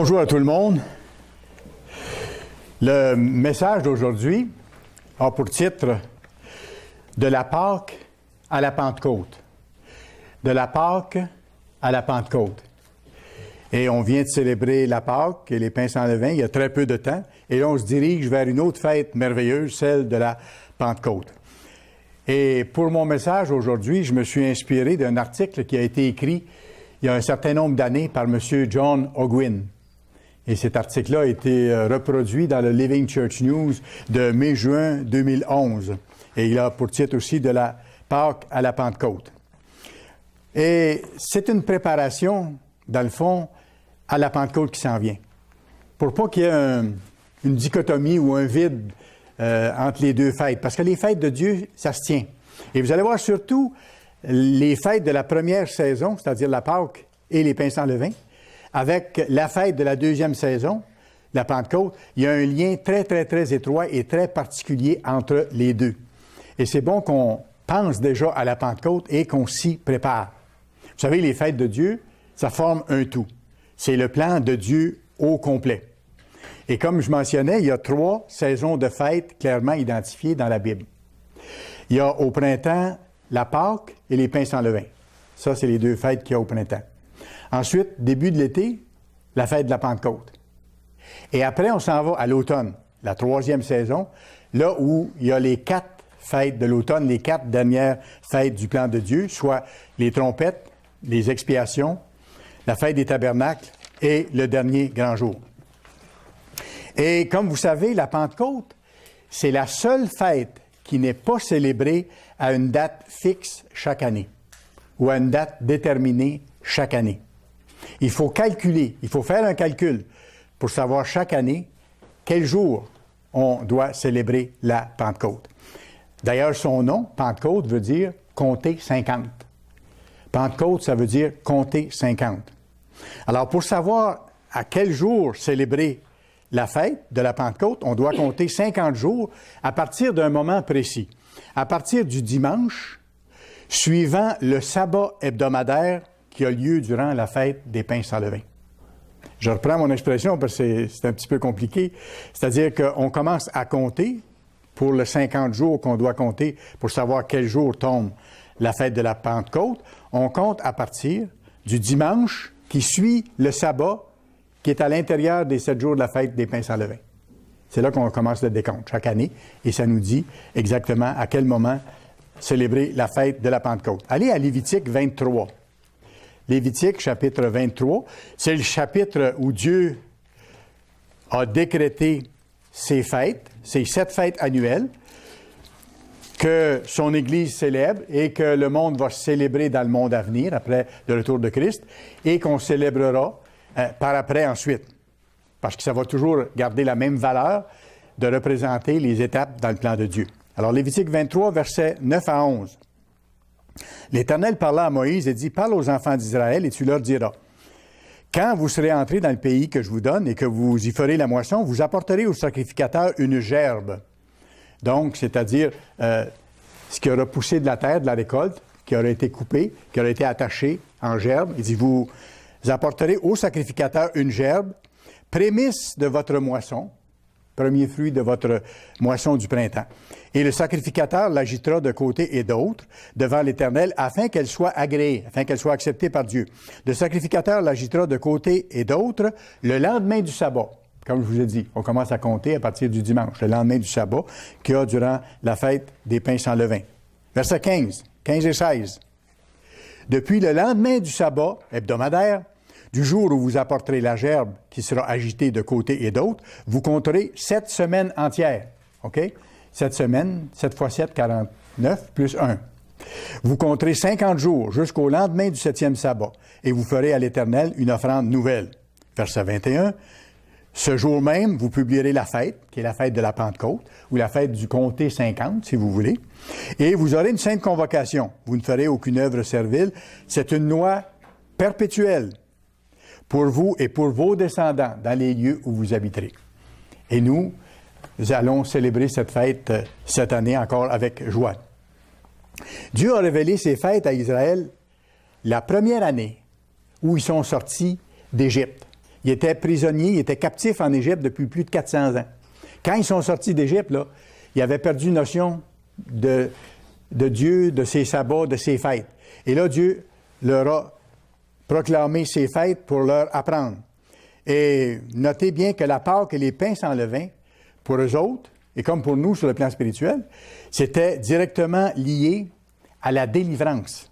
Bonjour à tout le monde. Le message d'aujourd'hui a pour titre « De la Pâque à la Pentecôte ». De la Pâque à la Pentecôte. Et on vient de célébrer la Pâque et les pains sans levain il y a très peu de temps. Et là, on se dirige vers une autre fête merveilleuse, celle de la Pentecôte. Et pour mon message aujourd'hui, je me suis inspiré d'un article qui a été écrit il y a un certain nombre d'années par M. John Ogwyn. Et cet article-là a été reproduit dans le Living Church News de mai-juin 2011. Et il a pour titre aussi « De la Pâque à la Pentecôte ». Et c'est une préparation, dans le fond, à la Pentecôte qui s'en vient. Pour pas qu'il y ait une dichotomie ou un vide entre les deux fêtes. Parce que les fêtes de Dieu, ça se tient. Et vous allez voir surtout les fêtes de la première saison, c'est-à-dire la Pâque et les pains sans levain, avec la fête de la deuxième saison, la Pentecôte, il y a un lien très, très, très étroit et très particulier entre les deux. Et c'est bon qu'on pense déjà à la Pentecôte et qu'on s'y prépare. Vous savez, les fêtes de Dieu, ça forme un tout. C'est le plan de Dieu au complet. Et comme je mentionnais, il y a 3 saisons de fêtes clairement identifiées dans la Bible. Il y a au printemps la Pâque et les pains sans levain. Ça, c'est les 2 fêtes qu'il y a au printemps. Ensuite, début de l'été, la fête de la Pentecôte. Et après, on s'en va à l'automne, la 3e saison, là où il y a les 4 fêtes de l'automne, les 4 dernières fêtes du plan de Dieu, soit les trompettes, les expiations, la fête des tabernacles et le dernier grand jour. Et comme vous savez, la Pentecôte, c'est la seule fête qui n'est pas célébrée à une date fixe chaque année ou à une date déterminée chaque année. Il faut calculer, il faut faire un calcul pour savoir chaque année quel jour on doit célébrer la Pentecôte. D'ailleurs, son nom, Pentecôte, veut dire compter 50. Pentecôte, ça veut dire compter 50. Alors, pour savoir à quel jour célébrer la fête de la Pentecôte, on doit compter 50 jours à partir d'un moment précis. À partir du dimanche, suivant le sabbat hebdomadaire qui a lieu durant la fête des pains sans levain. Je reprends mon expression parce que c'est un petit peu compliqué. C'est-à-dire qu'on commence à compter pour les 50 jours qu'on doit compter pour savoir quel jour tombe la fête de la Pentecôte. On compte à partir du dimanche qui suit le sabbat qui est à l'intérieur des 7 jours de la fête des pains sans levain. C'est là qu'on commence le décompte chaque année et ça nous dit exactement à quel moment célébrer la fête de la Pentecôte. Allez à Lévitique 23. Lévitique, chapitre 23, c'est le chapitre où Dieu a décrété ces fêtes, ces 7 fêtes annuelles, que son Église célèbre et que le monde va célébrer dans le monde à venir, après le retour de Christ, et qu'on célébrera par après ensuite. Parce que ça va toujours garder la même valeur de représenter les étapes dans le plan de Dieu. Alors, Lévitique 23, versets 9 à 11. L'Éternel parla à Moïse et dit, « Parle aux enfants d'Israël et tu leur diras, quand vous serez entrés dans le pays que je vous donne et que vous y ferez la moisson, vous apporterez au sacrificateur une gerbe. » Donc, c'est-à-dire ce qui aura poussé de la terre, de la récolte, qui aura été coupé, qui aura été attaché en gerbe. Il dit, vous apporterez au sacrificateur une gerbe, prémisse de votre moisson, premier fruit de votre moisson du printemps. Et le sacrificateur l'agitera de côté et d'autre devant l'Éternel afin qu'elle soit agréée, afin qu'elle soit acceptée par Dieu. Le sacrificateur l'agitera de côté et d'autre le lendemain du sabbat. Comme je vous ai dit, on commence à compter à partir du dimanche, le lendemain du sabbat, qu'il y a durant la fête des pains sans levain. Verset 15 et 16. Depuis le lendemain du sabbat hebdomadaire, du jour où vous apporterez la gerbe qui sera agitée de côté et d'autre, vous compterez 7 semaines entières. OK? 7 semaines, 7 fois 7, 49, plus 1. Vous compterez 50 jours jusqu'au lendemain du 7e sabbat, et vous ferez à l'Éternel une offrande nouvelle. Verset 21. Ce jour même, vous publierez la fête, qui est la fête de la Pentecôte, ou la fête du compter 50, si vous voulez, et vous aurez une sainte convocation. Vous ne ferez aucune œuvre servile. C'est une loi perpétuelle pour vous et pour vos descendants dans les lieux où vous habiterez. Et nous allons célébrer cette fête cette année encore avec joie. Dieu a révélé ces fêtes à Israël la première année où ils sont sortis d'Égypte. Ils étaient prisonniers, ils étaient captifs en Égypte depuis plus de 400 ans. Quand ils sont sortis d'Égypte, là, ils avaient perdu notion de Dieu, de ses sabbats, de ses fêtes. Et là, Dieu leur a proclamé ces fêtes pour leur apprendre. Et notez bien que la Pâque et les pains sans levain, pour eux autres, et comme pour nous sur le plan spirituel, c'était directement lié à la délivrance.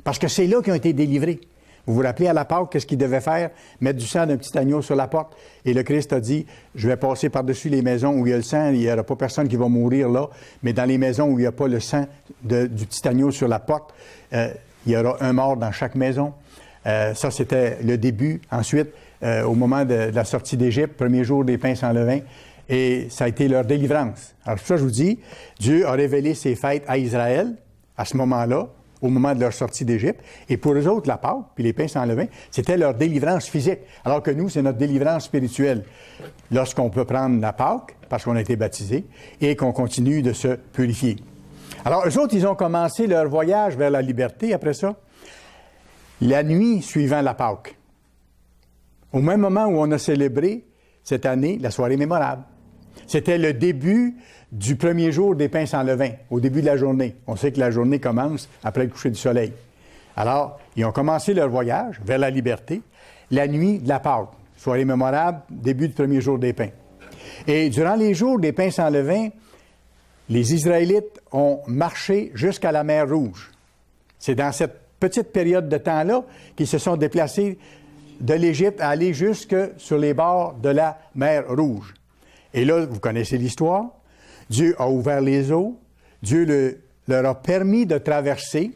Parce que c'est là qu'ils ont été délivrés. Vous vous rappelez à la Pâque, qu'est-ce qu'ils devaient faire? Mettre du sang d'un petit agneau sur la porte. Et le Christ a dit, je vais passer par-dessus les maisons où il y a le sang, il n'y aura pas personne qui va mourir là, mais dans les maisons où il n'y a pas le sang du petit agneau sur la porte, il y aura un mort dans chaque maison. Ça, c'était le début. Ensuite, au moment de la sortie d'Égypte, premier jour des pains sans levain, et ça a été leur délivrance. Alors, pour ça, je vous dis, Dieu a révélé ses fêtes à Israël, à ce moment-là, au moment de leur sortie d'Égypte. Et pour eux autres, la Pâque, puis les pains sans levain, c'était leur délivrance physique. Alors que nous, c'est notre délivrance spirituelle. Lorsqu'on peut prendre la Pâque, parce qu'on a été baptisés, et qu'on continue de se purifier. Alors, eux autres, ils ont commencé leur voyage vers la liberté après ça, la nuit suivant la Pâque. Au même moment où on a célébré, cette année, la soirée mémorable. C'était le début du premier jour des pains sans levain, au début de la journée. On sait que la journée commence après le coucher du soleil. Alors, ils ont commencé leur voyage vers la liberté, la nuit de la Pâque, soirée mémorable, début du premier jour des pains. Et durant les jours des pains sans levain, les Israélites ont marché jusqu'à la mer Rouge. C'est dans cette petite période de temps-là qu'ils se sont déplacés de l'Égypte à aller jusque sur les bords de la mer Rouge. Et là, vous connaissez l'histoire. Dieu a ouvert les eaux. Dieu leur a permis de traverser.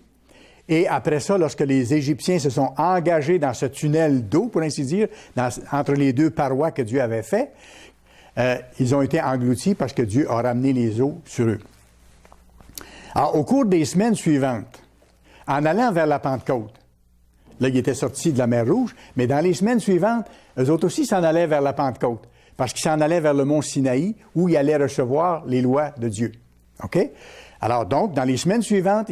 Et après ça, lorsque les Égyptiens se sont engagés dans ce tunnel d'eau, pour ainsi dire, entre les deux parois que Dieu avait fait, ils ont été engloutis parce que Dieu a ramené les eaux sur eux. Alors, au cours des semaines suivantes, en allant vers la Pentecôte, là, ils étaient sortis de la mer Rouge, mais dans les semaines suivantes, eux autres aussi s'en allaient vers la Pentecôte, parce qu'ils s'en allaient vers le mont Sinaï, où ils allaient recevoir les lois de Dieu. OK? Alors, donc, dans les semaines suivantes,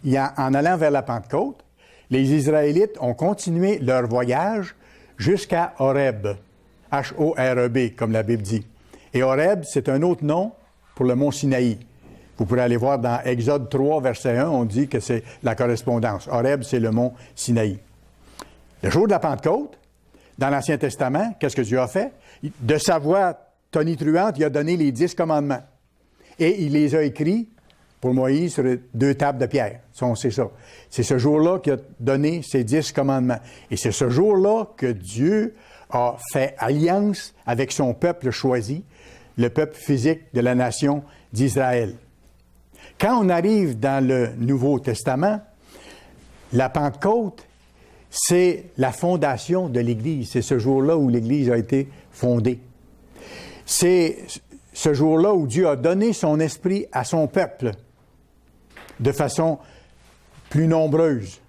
en allant vers la Pentecôte, les Israélites ont continué leur voyage jusqu'à Horeb. H-O-R-E-B, comme la Bible dit. Et Horeb, c'est un autre nom pour le mont Sinaï. Vous pourrez aller voir dans Exode 3, verset 1, on dit que c'est la correspondance. Horeb, c'est le mont Sinaï. Le jour de la Pentecôte, dans l'Ancien Testament, qu'est-ce que Dieu a fait? De sa voix tonitruante, il a donné les 10 commandements. Et il les a écrits pour Moïse sur 2 tables de pierre. Ça, on sait ça. C'est ce jour-là qu'il a donné ces 10 commandements. Et c'est ce jour-là que Dieu a fait alliance avec son peuple choisi, le peuple physique de la nation d'Israël. Quand on arrive dans le Nouveau Testament, la Pentecôte, c'est la fondation de l'Église. C'est ce jour-là où l'Église a été fondée. C'est ce jour-là où Dieu a donné son esprit à son peuple de façon plus nombreuse,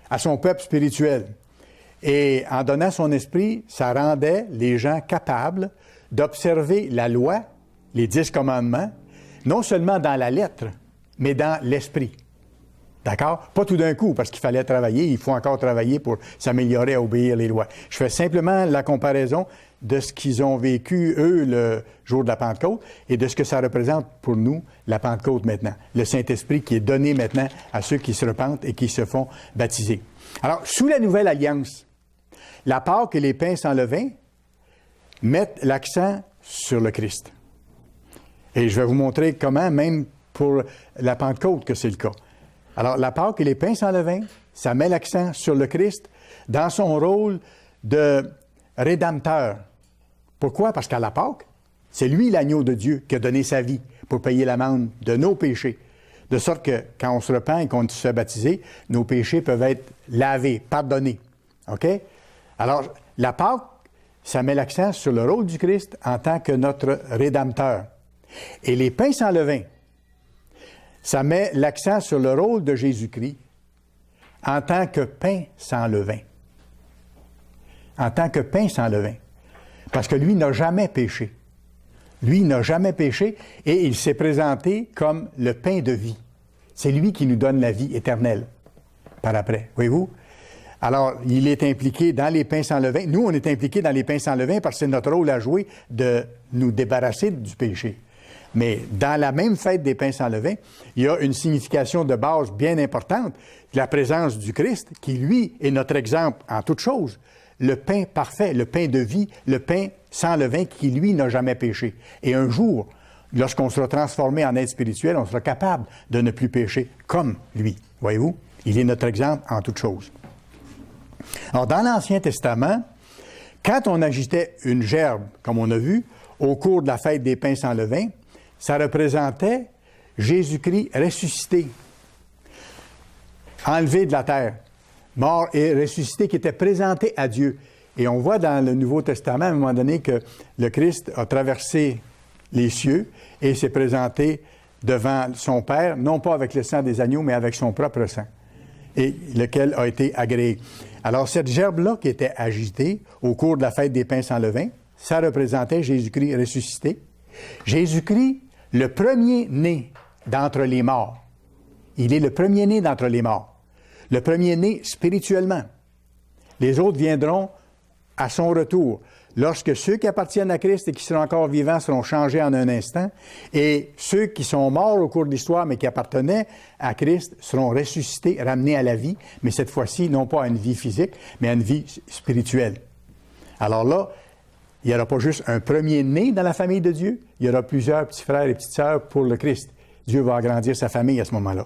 à son peuple spirituel. Et en donnant son esprit, ça rendait les gens capables d'observer la loi, les 10 commandements, non seulement dans la lettre, mais dans l'esprit. D'accord? Pas tout d'un coup, parce qu'il fallait travailler, il faut encore travailler pour s'améliorer à obéir les lois. Je fais simplement la comparaison de ce qu'ils ont vécu, eux, le jour de la Pentecôte, et de ce que ça représente pour nous, la Pentecôte maintenant. Le Saint-Esprit qui est donné maintenant à ceux qui se repentent et qui se font baptiser. Alors, sous la nouvelle alliance, la Pâque et les pains sans levain mettent l'accent sur le Christ. Et je vais vous montrer comment, même pour la Pentecôte, que c'est le cas. Alors, la Pâque et les pains sans levain, ça met l'accent sur le Christ dans son rôle de rédempteur. Pourquoi? Parce qu'à la Pâque, c'est lui l'agneau de Dieu qui a donné sa vie pour payer l'amende de nos péchés. De sorte que quand on se repent et qu'on se fait baptiser, nos péchés peuvent être lavés, pardonnés. OK? Alors, la Pâque, ça met l'accent sur le rôle du Christ en tant que notre rédempteur. Et les pains sans levain, ça met l'accent sur le rôle de Jésus-Christ en tant que pain sans levain. En tant que pain sans levain. Parce que lui n'a jamais péché. Lui n'a jamais péché et il s'est présenté comme le pain de vie. C'est lui qui nous donne la vie éternelle par après. Voyez-vous? Alors, il est impliqué dans les pains sans levain. Nous, on est impliqués dans les pains sans levain parce que c'est notre rôle à jouer de nous débarrasser du péché. Mais dans la même fête des pains sans levain, il y a une signification de base bien importante, la présence du Christ, qui, lui, est notre exemple en toutes choses. Le pain parfait, le pain de vie, le pain sans levain qui, lui, n'a jamais péché. Et un jour, lorsqu'on sera transformé en être spirituel, on sera capable de ne plus pécher comme lui. Voyez-vous? Il est notre exemple en toutes choses. Alors, dans l'Ancien Testament, quand on agitait une gerbe, comme on a vu, au cours de la fête des pains sans levain, ça représentait Jésus-Christ ressuscité, enlevé de la terre, mort et ressuscité, qui était présenté à Dieu. Et on voit dans le Nouveau Testament, à un moment donné, que le Christ a traversé les cieux et s'est présenté devant son Père, non pas avec le sang des agneaux, mais avec son propre sang, et lequel a été agréé. Alors, cette gerbe-là qui était agitée au cours de la fête des pains sans levain, ça représentait Jésus-Christ ressuscité. Jésus-Christ, le premier-né d'entre les morts. Il est le premier-né d'entre les morts. Le premier-né spirituellement. Les autres viendront à son retour, lorsque ceux qui appartiennent à Christ et qui seront encore vivants seront changés en un instant, et ceux qui sont morts au cours de l'histoire, mais qui appartenaient à Christ, seront ressuscités, ramenés à la vie, mais cette fois-ci, non pas à une vie physique, mais à une vie spirituelle. Alors là, il n'y aura pas juste un premier-né dans la famille de Dieu, il y aura plusieurs petits frères et petites sœurs pour le Christ. Dieu va agrandir sa famille à ce moment-là.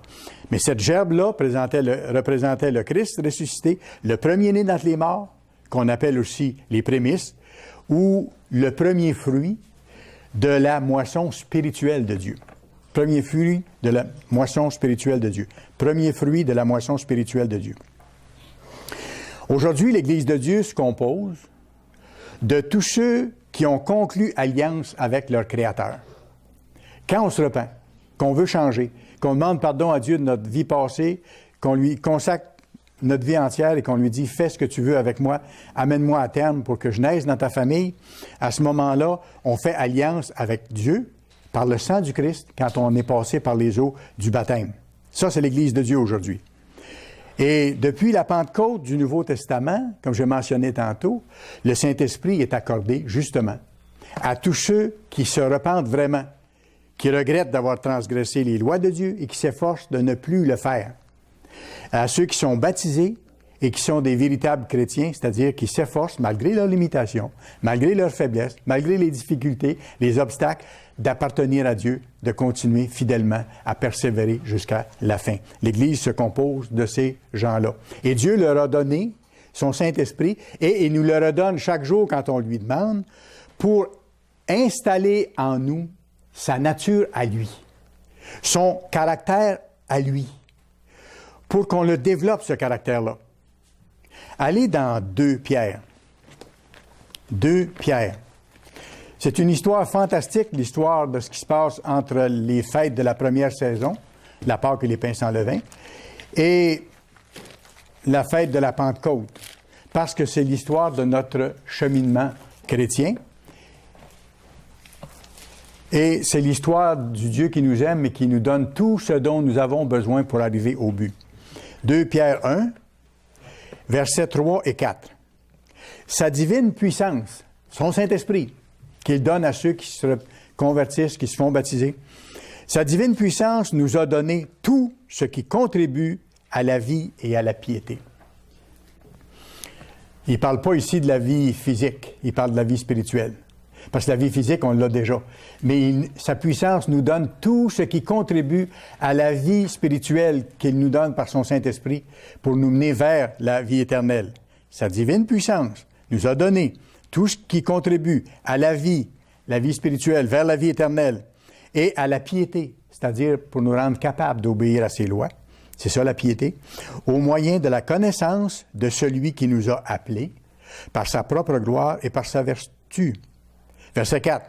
Mais cette gerbe-là représentait le Christ ressuscité, le premier-né d'entre les morts, qu'on appelle aussi les prémices, ou le premier fruit de la moisson spirituelle de Dieu. Premier fruit de la moisson spirituelle de Dieu. Premier fruit de la moisson spirituelle de Dieu. Aujourd'hui, l'Église de Dieu se compose de tous ceux qui ont conclu alliance avec leur Créateur. Quand on se repent, qu'on veut changer, qu'on demande pardon à Dieu de notre vie passée, qu'on lui consacre notre vie entière et qu'on lui dit « Fais ce que tu veux avec moi, amène-moi à terme pour que je naisse dans ta famille », à ce moment-là, on fait alliance avec Dieu par le sang du Christ quand on est passé par les eaux du baptême. Ça, c'est l'Église de Dieu aujourd'hui. Et depuis la Pentecôte du Nouveau Testament, comme je mentionné tantôt, le Saint-Esprit est accordé, justement, à tous ceux qui se repentent vraiment, qui regrettent d'avoir transgressé les lois de Dieu et qui s'efforcent de ne plus le faire. À ceux qui sont baptisés et qui sont des véritables chrétiens, c'est-à-dire qui s'efforcent, malgré leurs limitations, malgré leurs faiblesses, malgré les difficultés, les obstacles, d'appartenir à Dieu, de continuer fidèlement à persévérer jusqu'à la fin. L'Église se compose de ces gens-là. Et Dieu leur a donné son Saint-Esprit et il nous le redonne chaque jour quand on lui demande pour installer en nous sa nature à lui, son caractère à lui, pour qu'on le développe, ce caractère-là. Allez dans 2 Pierre. 2 Pierre. C'est une histoire fantastique, l'histoire de ce qui se passe entre les fêtes de la première saison, la Pâque et les pains sans levain, et la fête de la Pentecôte, parce que c'est l'histoire de notre cheminement chrétien. Et c'est l'histoire du Dieu qui nous aime et qui nous donne tout ce dont nous avons besoin pour arriver au but. 2 Pierre 1, versets 3 et 4. Sa divine puissance, son Saint-Esprit, qu'il donne à ceux qui se convertissent, qui se font baptiser, sa divine puissance nous a donné tout ce qui contribue à la vie et à la piété. Il ne parle pas ici de la vie physique, il parle de la vie spirituelle. Parce que la vie physique, on l'a déjà. Mais sa puissance nous donne tout ce qui contribue à la vie spirituelle qu'il nous donne par son Saint-Esprit pour nous mener vers la vie éternelle. Sa divine puissance nous a donné tout ce qui contribue à la vie spirituelle, vers la vie éternelle, et à la piété, c'est-à-dire pour nous rendre capables d'obéir à ses lois. C'est ça la piété. Au moyen de la connaissance de celui qui nous a appelés, par sa propre gloire et par sa vertu. Verset 4.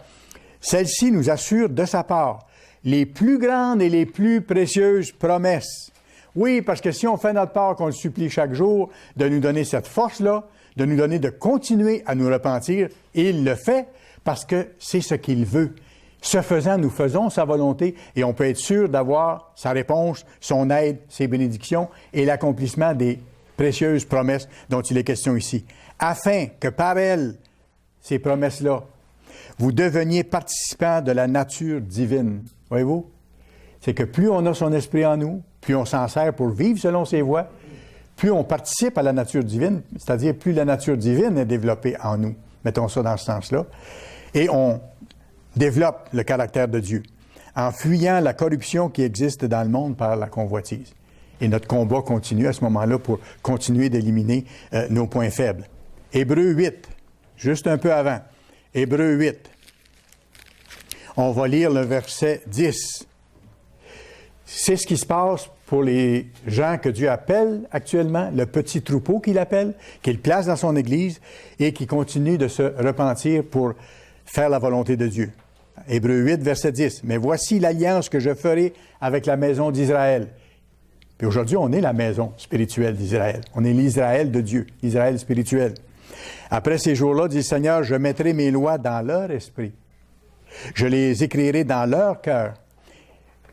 Celle-ci nous assure de sa part les plus grandes et les plus précieuses promesses. Oui, parce que si on fait notre part, qu'on le supplie chaque jour, de nous donner cette force-là, de nous donner de continuer à nous repentir, et il le fait parce que c'est ce qu'il veut. Ce faisant, nous faisons sa volonté et on peut être sûr d'avoir sa réponse, son aide, ses bénédictions et l'accomplissement des précieuses promesses dont il est question ici, afin que par elles, ces promesses-là, vous deveniez participants de la nature divine. Voyez-vous? C'est que plus on a son esprit en nous, plus on s'en sert pour vivre selon ses voies, plus on participe à la nature divine, c'est-à-dire plus la nature divine est développée en nous. Mettons ça dans ce sens-là. Et on développe le caractère de Dieu en fuyant la corruption qui existe dans le monde par la convoitise. Et notre combat continue à ce moment-là pour continuer d'éliminer nos points faibles. Hébreux 8, juste un peu avant. Hébreux 8. On va lire le verset 10. C'est ce qui se passe pour les gens que Dieu appelle actuellement, le petit troupeau qu'il appelle, qu'il place dans son Église et qui continue de se repentir pour faire la volonté de Dieu. Hébreux 8, verset 10. « Mais voici l'alliance que je ferai avec la maison d'Israël. » Puis aujourd'hui, on est la maison spirituelle d'Israël. On est l'Israël de Dieu, l'Israël spirituel. « Après ces jours-là, dit le Seigneur, je mettrai mes lois dans leur esprit. Je les écrirai dans leur cœur.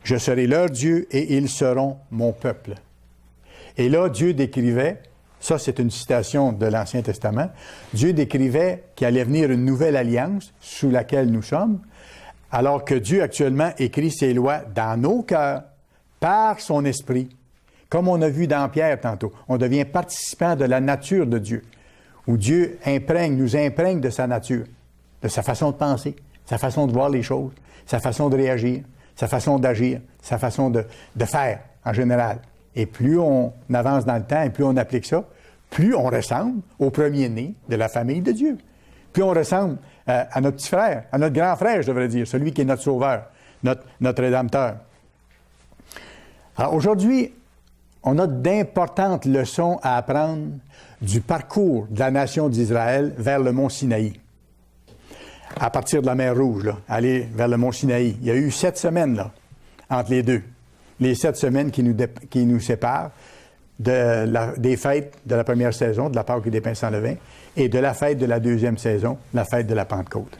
Je serai leur Dieu et ils seront mon peuple. » Et là, Dieu décrivait, ça c'est une citation de l'Ancien Testament, Dieu décrivait qu'il allait venir une nouvelle alliance sous laquelle nous sommes, alors que Dieu actuellement écrit ses lois dans nos cœurs, par son esprit. Comme on a vu dans Pierre tantôt, on devient participant de la nature de Dieu, où Dieu nous imprègne de sa nature, de sa façon de penser, sa façon de voir les choses, sa façon de réagir, sa façon d'agir, sa façon de faire en général. Et plus on avance dans le temps et plus on applique ça, plus on ressemble au premier-né de la famille de Dieu. Plus on ressemble à notre petit frère, à notre grand frère, je devrais dire, celui qui est notre sauveur, notre rédempteur. Alors aujourd'hui, on a d'importantes leçons à apprendre du parcours de la nation d'Israël vers le mont Sinaï. À partir de la mer Rouge, là, aller vers le mont Sinaï. Il y a eu 7 semaines là, entre les deux. Les 7 semaines qui nous séparent des fêtes de la première saison, de la Pâque et des pains sans levain, et de la fête de la deuxième saison, la fête de la Pentecôte.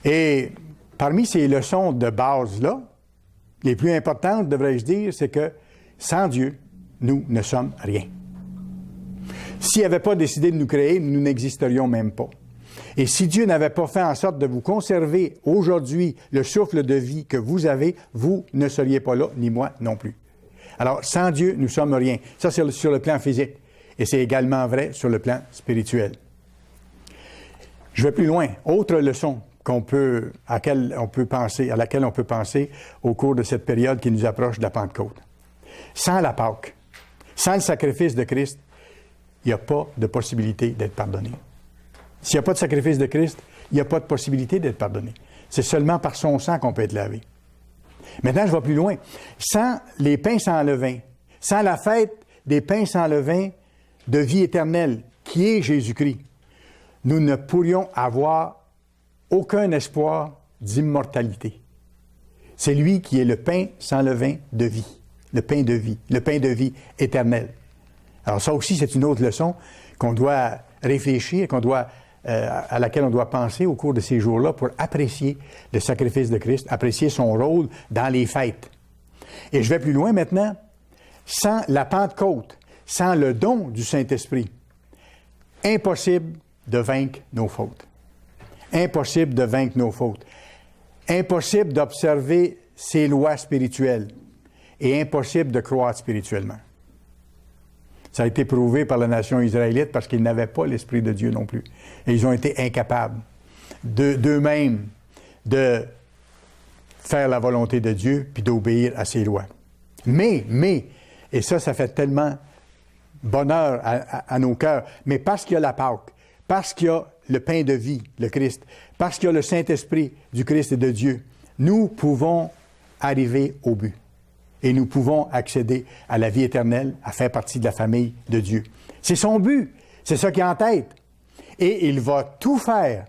Et parmi ces leçons de base-là, les plus importantes, devrais-je dire, c'est que sans Dieu, nous ne sommes rien. S'il n'avait pas décidé de nous créer, nous n'existerions même pas. Et si Dieu n'avait pas fait en sorte de vous conserver aujourd'hui le souffle de vie que vous avez, vous ne seriez pas là, ni moi non plus. Alors, sans Dieu, nous ne sommes rien. Ça, c'est sur le plan physique. Et c'est également vrai sur le plan spirituel. Je vais plus loin. Autre leçon à laquelle on peut penser au cours de cette période qui nous approche de la Pentecôte. Sans la Pâque, sans le sacrifice de Christ, il n'y a pas de possibilité d'être pardonné. S'il n'y a pas de sacrifice de Christ, il n'y a pas de possibilité d'être pardonné. C'est seulement par son sang qu'on peut être lavé. Maintenant, je vais plus loin. Sans les pains sans levain, sans la fête des pains sans levain de vie éternelle, qui est Jésus-Christ, nous ne pourrions avoir aucun espoir d'immortalité. C'est lui qui est le pain sans levain de vie, le pain de vie éternel. Alors ça aussi, c'est une autre leçon qu'on doit réfléchir, à laquelle on doit penser au cours de ces jours-là pour apprécier le sacrifice de Christ, apprécier son rôle dans les fêtes. Et je vais plus loin maintenant. Sans la Pentecôte, sans le don du Saint-Esprit, impossible de vaincre nos fautes. Impossible de vaincre nos fautes. Impossible d'observer ses lois spirituelles. Et impossible de croître spirituellement. Ça a été prouvé par la nation israélite parce qu'ils n'avaient pas l'Esprit de Dieu non plus. Et ils ont été incapables d'eux-mêmes de faire la volonté de Dieu puis d'obéir à ses lois. Mais, et ça fait tellement bonheur à nos cœurs, mais parce qu'il y a la Pâque, parce qu'il y a le pain de vie, le Christ, parce qu'il y a le Saint-Esprit du Christ et de Dieu, nous pouvons arriver au but. Et nous pouvons accéder à la vie éternelle, à faire partie de la famille de Dieu. C'est son but. C'est ça qu'il a en tête. Et il va tout faire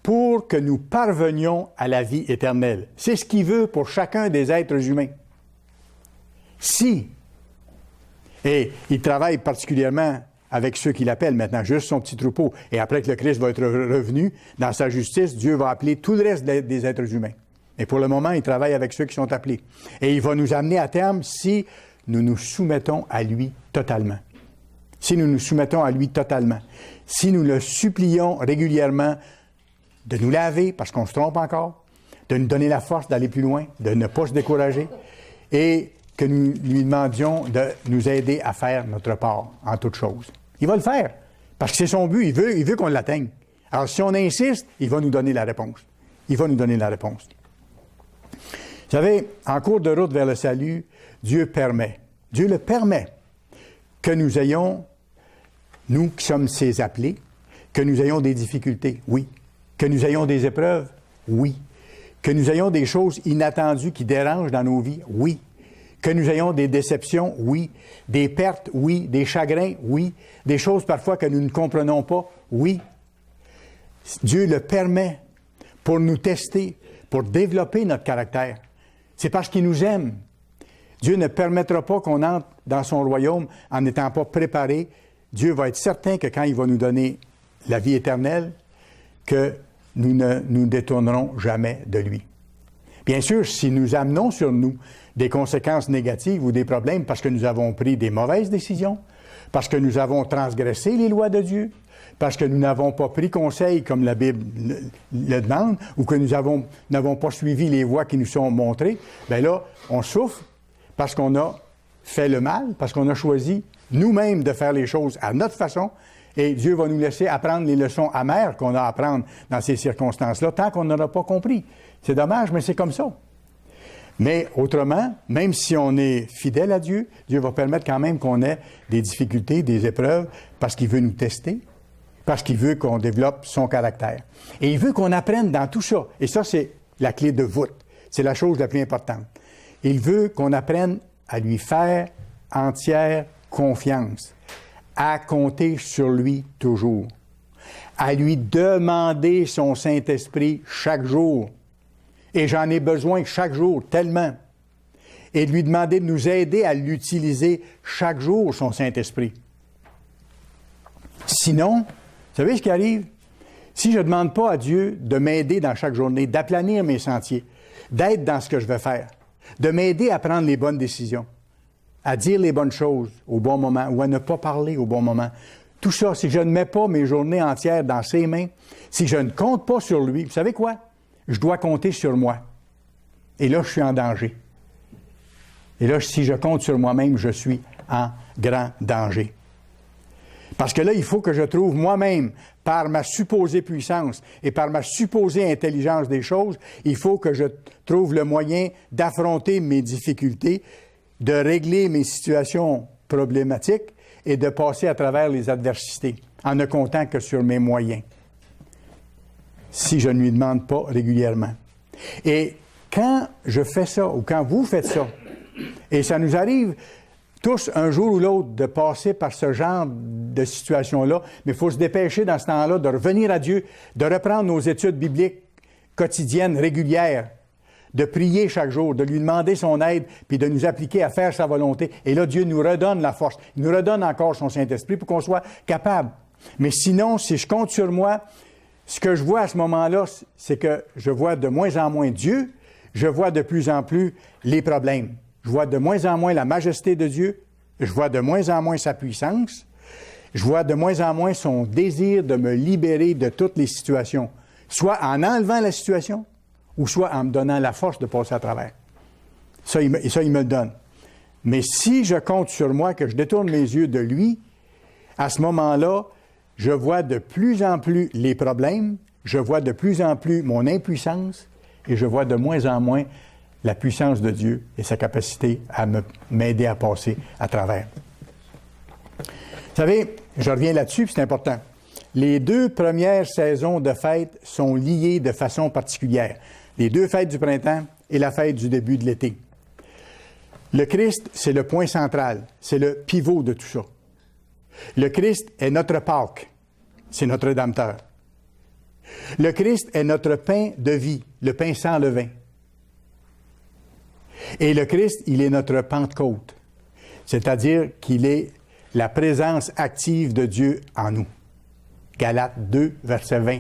pour que nous parvenions à la vie éternelle. C'est ce qu'il veut pour chacun des êtres humains. Et il travaille particulièrement avec ceux qu'il appelle maintenant, juste son petit troupeau. Et après que le Christ va être revenu, dans sa justice, Dieu va appeler tout le reste des êtres humains. Et pour le moment, il travaille avec ceux qui sont appelés. Et il va nous amener à terme si nous nous soumettons à lui totalement. si nous nous soumettons à lui totalement, si nous le supplions régulièrement de nous laver, parce qu'on se trompe encore, de nous donner la force d'aller plus loin, de ne pas se décourager, et que nous lui demandions de nous aider à faire notre part en toutes choses. Il va le faire, parce que c'est son but, il veut qu'on l'atteigne. Alors, si on insiste, il va nous donner la réponse. Il va nous donner la réponse. Vous savez, en cours de route vers le salut, Dieu le permet que nous ayons, nous qui sommes ses appelés, que nous ayons des difficultés, oui. Que nous ayons des épreuves, oui. Que nous ayons des choses inattendues qui dérangent dans nos vies, oui. Que nous ayons des déceptions, oui. Des pertes, oui. Des chagrins, oui. Des choses parfois que nous ne comprenons pas, oui. Dieu le permet pour nous tester, pour développer notre caractère. C'est parce qu'il nous aime. Dieu ne permettra pas qu'on entre dans son royaume en n'étant pas préparé. Dieu va être certain que quand il va nous donner la vie éternelle, que nous ne nous détournerons jamais de lui. Bien sûr, si nous amenons sur nous des conséquences négatives ou des problèmes parce que nous avons pris des mauvaises décisions, parce que nous avons transgressé les lois de Dieu, parce que nous n'avons pas pris conseil comme la Bible le demande, ou que nous n'avons pas suivi les voies qui nous sont montrées, bien là, on souffre parce qu'on a fait le mal, parce qu'on a choisi nous-mêmes de faire les choses à notre façon, et Dieu va nous laisser apprendre les leçons amères qu'on a à apprendre dans ces circonstances-là, tant qu'on n'aura pas compris. C'est dommage, mais c'est comme ça. Mais autrement, même si on est fidèle à Dieu, Dieu va permettre quand même qu'on ait des difficultés, des épreuves, parce qu'il veut nous tester, parce qu'il veut qu'on développe son caractère. Et il veut qu'on apprenne dans tout ça. Et ça, c'est la clé de voûte. C'est la chose la plus importante. Il veut qu'on apprenne à lui faire entière confiance, à compter sur lui toujours, à lui demander son Saint-Esprit chaque jour. Et j'en ai besoin chaque jour, tellement. Et de lui demander de nous aider à l'utiliser chaque jour, son Saint-Esprit. Sinon, vous savez ce qui arrive? Si je ne demande pas à Dieu de m'aider dans chaque journée, d'aplanir mes sentiers, d'être dans ce que je vais faire, de m'aider à prendre les bonnes décisions, à dire les bonnes choses au bon moment ou à ne pas parler au bon moment. Tout ça, si je ne mets pas mes journées entières dans ses mains, si je ne compte pas sur lui, vous savez quoi? Je dois compter sur moi. Et là, je suis en danger. Et là, si je compte sur moi-même, je suis en grand danger. Parce que là, il faut que je trouve moi-même, par ma supposée puissance et par ma supposée intelligence des choses, il faut que je trouve le moyen d'affronter mes difficultés, de régler mes situations problématiques et de passer à travers les adversités, en ne comptant que sur mes moyens, si je ne lui demande pas régulièrement. Et quand je fais ça, ou quand vous faites ça, et ça nous arrive tous, un jour ou l'autre, de passer par ce genre de situation-là, mais il faut se dépêcher dans ce temps-là de revenir à Dieu, de reprendre nos études bibliques quotidiennes, régulières, de prier chaque jour, de lui demander son aide, puis de nous appliquer à faire sa volonté. Et là, Dieu nous redonne la force. Il nous redonne encore son Saint-Esprit pour qu'on soit capable. Mais sinon, si je compte sur moi, ce que je vois à ce moment-là, c'est que je vois de moins en moins Dieu, je vois de plus en plus les problèmes. Je vois de moins en moins la majesté de Dieu, je vois de moins en moins sa puissance, je vois de moins en moins son désir de me libérer de toutes les situations, soit en enlevant la situation, ou soit en me donnant la force de passer à travers. Ça, il me le donne. Mais si je compte sur moi, que je détourne mes yeux de lui, à ce moment-là, je vois de plus en plus les problèmes, je vois de plus en plus mon impuissance, et je vois de moins en moins la puissance de Dieu et sa capacité à m'aider à passer à travers. Vous savez, je reviens là-dessus, puis c'est important. Les 2 premières saisons de fêtes sont liées de façon particulière. Les 2 fêtes du printemps et la fête du début de l'été. Le Christ, c'est le point central, c'est le pivot de tout ça. Le Christ est notre Pâque, c'est notre Rédempteur. Le Christ est notre pain de vie, le pain sans levain. Et le Christ, il est notre Pentecôte, c'est-à-dire qu'il est la présence active de Dieu en nous. Galates 2, verset 20,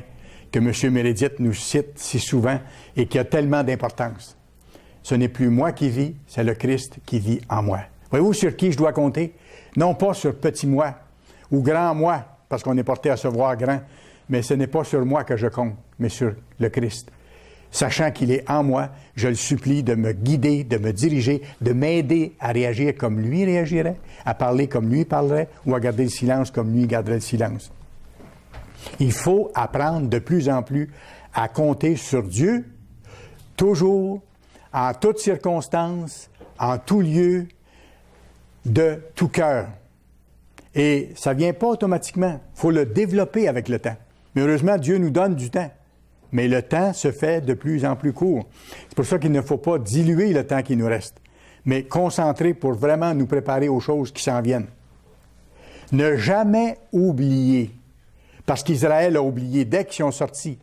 que M. Meredith nous cite si souvent et qui a tellement d'importance. Ce n'est plus moi qui vis, c'est le Christ qui vit en moi. Voyez-vous sur qui je dois compter? Non pas sur petit moi, ou grand moi, parce qu'on est porté à se voir grand, mais ce n'est pas sur moi que je compte, mais sur le Christ. Sachant qu'il est en moi, je le supplie de me guider, de me diriger, de m'aider à réagir comme lui réagirait, à parler comme lui parlerait, ou à garder le silence comme lui garderait le silence. Il faut apprendre de plus en plus à compter sur Dieu, toujours, en toutes circonstances, en tout lieu, de tout cœur. Et ça ne vient pas automatiquement. Il faut le développer avec le temps. Mais heureusement, Dieu nous donne du temps. Mais le temps se fait de plus en plus court. C'est pour ça qu'il ne faut pas diluer le temps qui nous reste, mais concentrer pour vraiment nous préparer aux choses qui s'en viennent. Ne jamais oublier, parce qu'Israël a oublié, dès qu'ils sont sortis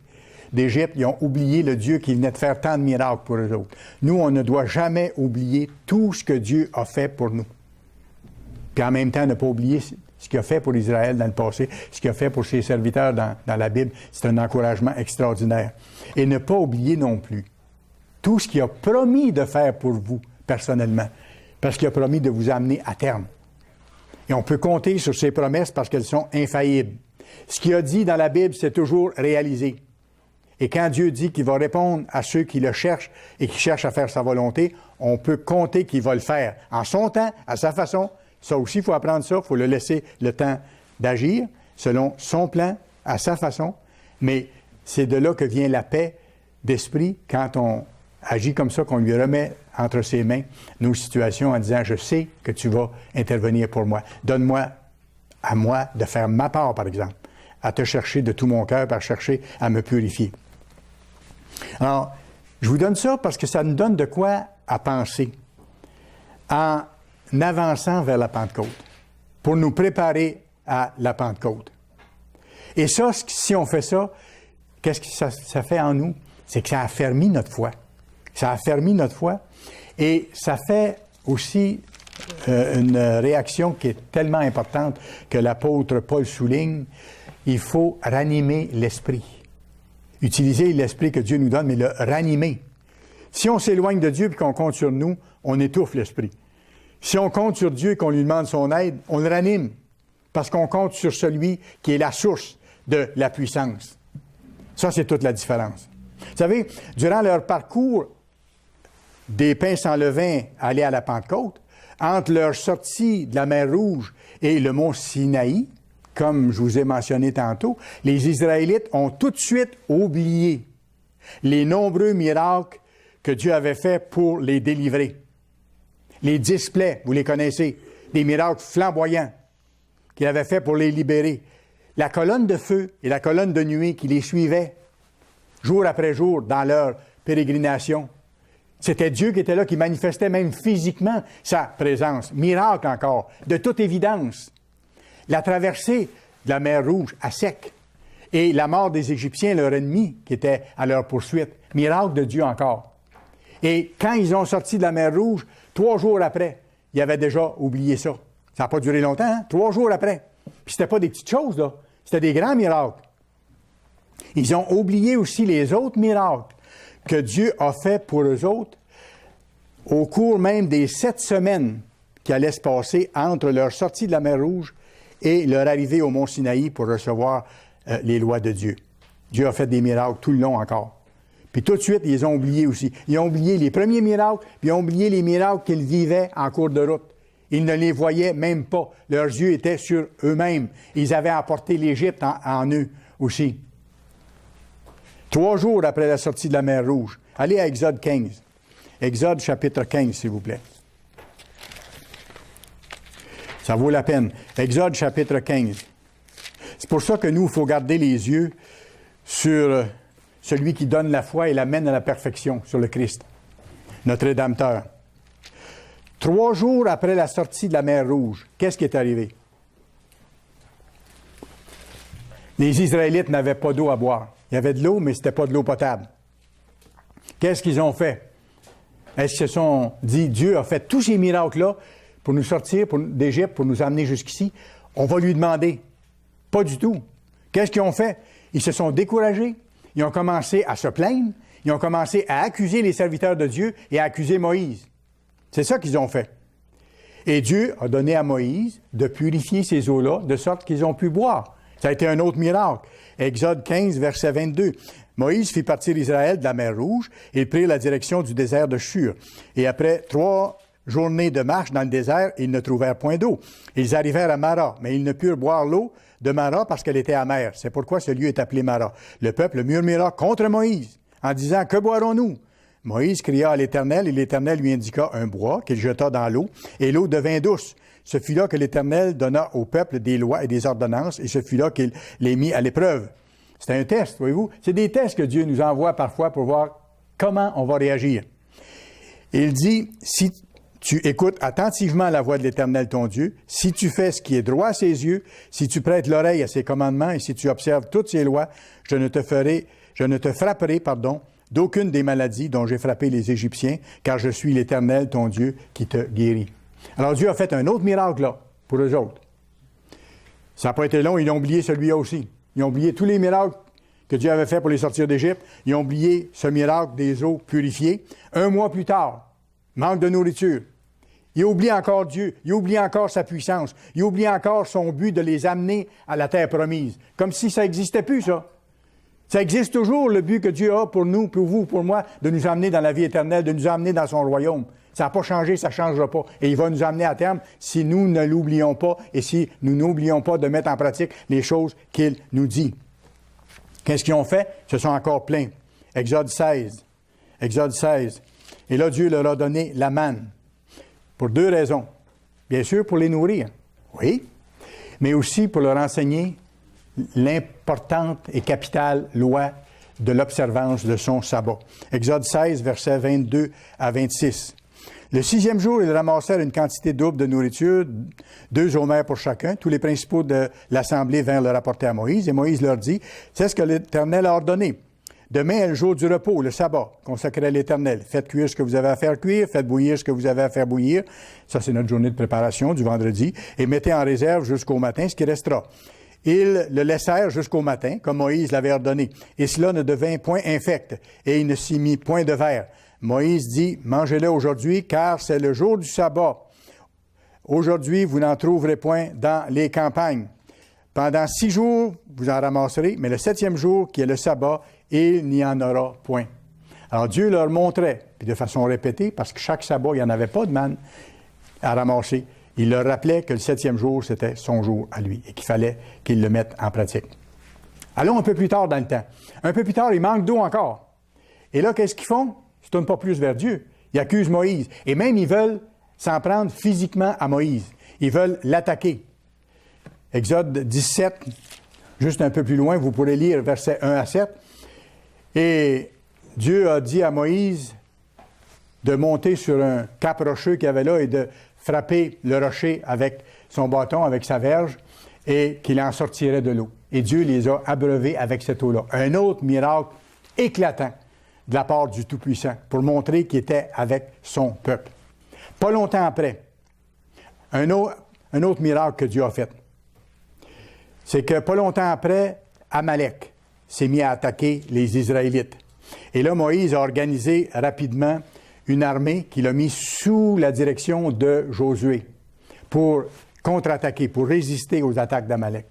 d'Égypte, ils ont oublié le Dieu qui venait de faire tant de miracles pour eux autres. Nous, on ne doit jamais oublier tout ce que Dieu a fait pour nous. Puis en même temps, ne pas oublier ce qu'il a fait pour Israël dans le passé, ce qu'il a fait pour ses serviteurs dans la Bible. C'est un encouragement extraordinaire. Et ne pas oublier non plus tout ce qu'il a promis de faire pour vous, personnellement, parce qu'il a promis de vous amener à terme. Et on peut compter sur ses promesses parce qu'elles sont infaillibles. Ce qu'il a dit dans la Bible, c'est toujours réalisé. Et quand Dieu dit qu'il va répondre à ceux qui le cherchent et qui cherchent à faire sa volonté, on peut compter qu'il va le faire en son temps, à sa façon. Ça aussi, il faut apprendre ça, il faut le laisser le temps d'agir selon son plan, à sa façon. Mais c'est de là que vient la paix d'esprit quand on agit comme ça, qu'on lui remet entre ses mains nos situations en disant « Je sais que tu vas intervenir pour moi. Donne-moi à moi de faire ma part, par exemple, à te chercher de tout mon cœur, par chercher à me purifier. » Alors, je vous donne ça parce que ça nous donne de quoi à penser en avançant vers la Pentecôte, pour nous préparer à la Pentecôte. Et ça, si on fait ça, qu'est-ce que ça fait en nous? C'est que ça affermit notre foi. Ça affermit notre foi et ça fait aussi une réaction qui est tellement importante que l'apôtre Paul souligne. Il faut ranimer l'esprit. Utiliser l'esprit que Dieu nous donne, mais le ranimer. Si on s'éloigne de Dieu et qu'on compte sur nous, on étouffe l'esprit. Si on compte sur Dieu et qu'on lui demande son aide, on le ranime, parce qu'on compte sur celui qui est la source de la puissance. Ça, c'est toute la différence. Vous savez, durant leur parcours des pains sans levain à aller à la Pentecôte, entre leur sortie de la mer Rouge et le mont Sinaï, comme je vous ai mentionné tantôt, les Israélites ont tout de suite oublié les nombreux miracles que Dieu avait faits pour les délivrer. Les 10 plaies, vous les connaissez, des miracles flamboyants qu'il avait fait pour les libérer. La colonne de feu et la colonne de nuée qui les suivaient jour après jour dans leur pérégrination. C'était Dieu qui était là, qui manifestait même physiquement sa présence. Miracle encore, de toute évidence. La traversée de la mer Rouge à sec et la mort des Égyptiens, leur ennemi, qui était à leur poursuite. Miracle de Dieu encore. Et quand ils ont sorti de la mer Rouge, 3 jours après, ils avaient déjà oublié ça. Ça n'a pas duré longtemps, hein? 3 jours après. Puis c'était pas des petites choses, là. C'était des grands miracles. Ils ont oublié aussi les autres miracles que Dieu a fait pour eux autres au cours même des 7 semaines qui allaient se passer entre leur sortie de la mer Rouge et leur arrivée au mont Sinaï pour recevoir les lois de Dieu. Dieu a fait des miracles tout le long encore. Puis tout de suite, ils ont oublié aussi. Ils ont oublié les premiers miracles, puis ils ont oublié les miracles qu'ils vivaient en cours de route. Ils ne les voyaient même pas. Leurs yeux étaient sur eux-mêmes. Ils avaient apporté l'Égypte en eux aussi. 3 jours après la sortie de la mer Rouge. Allez à Exode 15. Exode chapitre 15, s'il vous plaît. Ça vaut la peine. Exode chapitre 15. C'est pour ça que nous, il faut garder les yeux sur celui qui donne la foi et l'amène à la perfection, sur le Christ, notre Rédempteur. 3 jours après la sortie de la mer Rouge, qu'est-ce qui est arrivé? Les Israélites n'avaient pas d'eau à boire. Il y avait de l'eau, mais ce n'était pas de l'eau potable. Qu'est-ce qu'ils ont fait? Est-ce qu'ils se sont dit, Dieu a fait tous ces miracles-là pour nous sortir d'Égypte, pour nous amener jusqu'ici? On va lui demander. Pas du tout. Qu'est-ce qu'ils ont fait? Ils se sont découragés. Ils ont commencé à se plaindre. Ils ont commencé à accuser les serviteurs de Dieu et à accuser Moïse. C'est ça qu'ils ont fait. Et Dieu a donné à Moïse de purifier ces eaux-là de sorte qu'ils ont pu boire. Ça a été un autre miracle. Exode 15, verset 22. Moïse fit partir Israël de la mer Rouge et ils prirent la direction du désert de Shur. Et après 3 journées de marche dans le désert, ils ne trouvèrent point d'eau. Ils arrivèrent à Mara, mais ils ne purent boire l'eau de Mara parce qu'elle était amère. C'est pourquoi ce lieu est appelé Mara. Le peuple murmura contre Moïse en disant « Que boirons-nous » Moïse cria à l'Éternel et l'Éternel lui indiqua un bois qu'il jeta dans l'eau et l'eau devint douce. Ce fut là que l'Éternel donna au peuple des lois et des ordonnances et ce fut là qu'il les mit à l'épreuve. C'est un test, voyez-vous. C'est des tests que Dieu nous envoie parfois pour voir comment on va réagir. Il dit, si tu écoutes attentivement la voix de l'Éternel ton Dieu, si tu fais ce qui est droit à ses yeux, si tu prêtes l'oreille à ses commandements et si tu observes toutes ses lois, je ne te frapperai, d'aucune des maladies dont j'ai frappé les Égyptiens, car je suis l'Éternel ton Dieu qui te guérit. Alors Dieu a fait un autre miracle là, pour eux autres. Ça n'a pas été long, ils ont oublié celui-là aussi. Ils ont oublié tous les miracles que Dieu avait fait pour les sortir d'Égypte. Ils ont oublié ce miracle des eaux purifiées. 1 mois plus tard, manque de nourriture. Ils oublient encore Dieu. Ils oublient encore sa puissance. Ils oublient encore son but de les amener à la terre promise. Comme si ça n'existait plus, ça. Ça existe toujours, le but que Dieu a pour nous, pour vous, pour moi, de nous amener dans la vie éternelle, de nous amener dans son royaume. Ça n'a pas changé, ça ne changera pas. Et il va nous amener à terme si nous ne l'oublions pas et si nous n'oublions pas de mettre en pratique les choses qu'il nous dit. Qu'est-ce qu'ils ont fait? Ils se sont encore plaints. Exode 16. Exode 16. Et là, Dieu leur a donné la manne. Pour 2 raisons. Bien sûr, pour les nourrir. Oui. Mais aussi pour leur enseigner l'importante et capitale loi de l'observance de son sabbat. Exode 16, versets 22 à 26. Le 6e jour, ils ramassèrent une quantité double de nourriture, 2 homères pour chacun. Tous les principaux de l'Assemblée vinrent le rapporter à Moïse, et Moïse leur dit, « C'est ce que l'Éternel a ordonné. Demain est le jour du repos, le sabbat, consacré à l'Éternel. Faites cuire ce que vous avez à faire cuire, faites bouillir ce que vous avez à faire bouillir. » Ça, c'est notre journée de préparation du vendredi. « Et mettez en réserve jusqu'au matin ce qui restera. » Ils le laissèrent jusqu'au matin, comme Moïse l'avait ordonné. Et cela ne devint point infect, et il ne s'y mit point de verre. Moïse dit, « Mangez-le aujourd'hui, car c'est le jour du sabbat. Aujourd'hui, vous n'en trouverez point dans les campagnes. Pendant 6 jours, vous en ramasserez, mais le 7e jour, qui est le sabbat, il n'y en aura point. » Alors Dieu leur montrait, puis de façon répétée, parce que chaque sabbat, il n'y en avait pas de manne à ramasser. Il leur rappelait que le 7e jour, c'était son jour à lui et qu'il fallait qu'ils le mettent en pratique. Allons un peu plus tard dans le temps. Un peu plus tard, il manque d'eau encore. Et là, qu'est-ce qu'ils font? Ils ne se tournent pas plus vers Dieu. Ils accusent Moïse. Et même, ils veulent s'en prendre physiquement à Moïse. Ils veulent l'attaquer. Exode 17, juste un peu plus loin, vous pourrez lire versets 1 à 7. Et Dieu a dit à Moïse de monter sur un cap rocheux qu'il y avait là et de frapper le rocher avec son bâton, avec sa verge, et qu'il en sortirait de l'eau. Et Dieu les a abreuvés avec cette eau-là. Un autre miracle éclatant de la part du Tout-Puissant, pour montrer qu'il était avec son peuple. Pas longtemps après, un autre miracle que Dieu a fait, c'est que pas longtemps après, Amalek s'est mis à attaquer les Israélites. Et là, Moïse a organisé rapidement une armée qu'il a mise sous la direction de Josué pour contre-attaquer, pour résister aux attaques d'Amalek.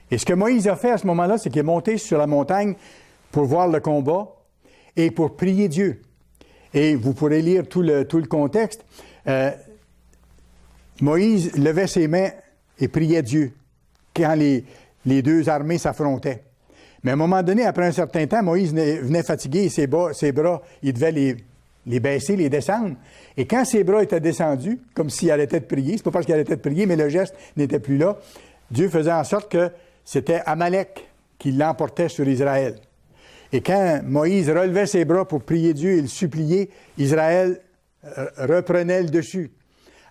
Et ce que Moïse a fait à ce moment-là, c'est qu'il est monté sur la montagne pour voir le combat et pour prier Dieu. Et vous pourrez lire tout le contexte. Moïse levait ses mains et priait Dieu quand les 2 armées s'affrontaient. Mais à un moment donné, après un certain temps, Moïse venait fatigué et ses bras, il devait les baisser, les descendre. Et quand ses bras étaient descendus, comme s'il arrêtait de prier, c'est pas parce qu'il arrêtait de prier, mais le geste n'était plus là, Dieu faisait en sorte que c'était Amalek qui l'emportait sur Israël. Et quand Moïse relevait ses bras pour prier Dieu et le supplier, Israël reprenait le dessus.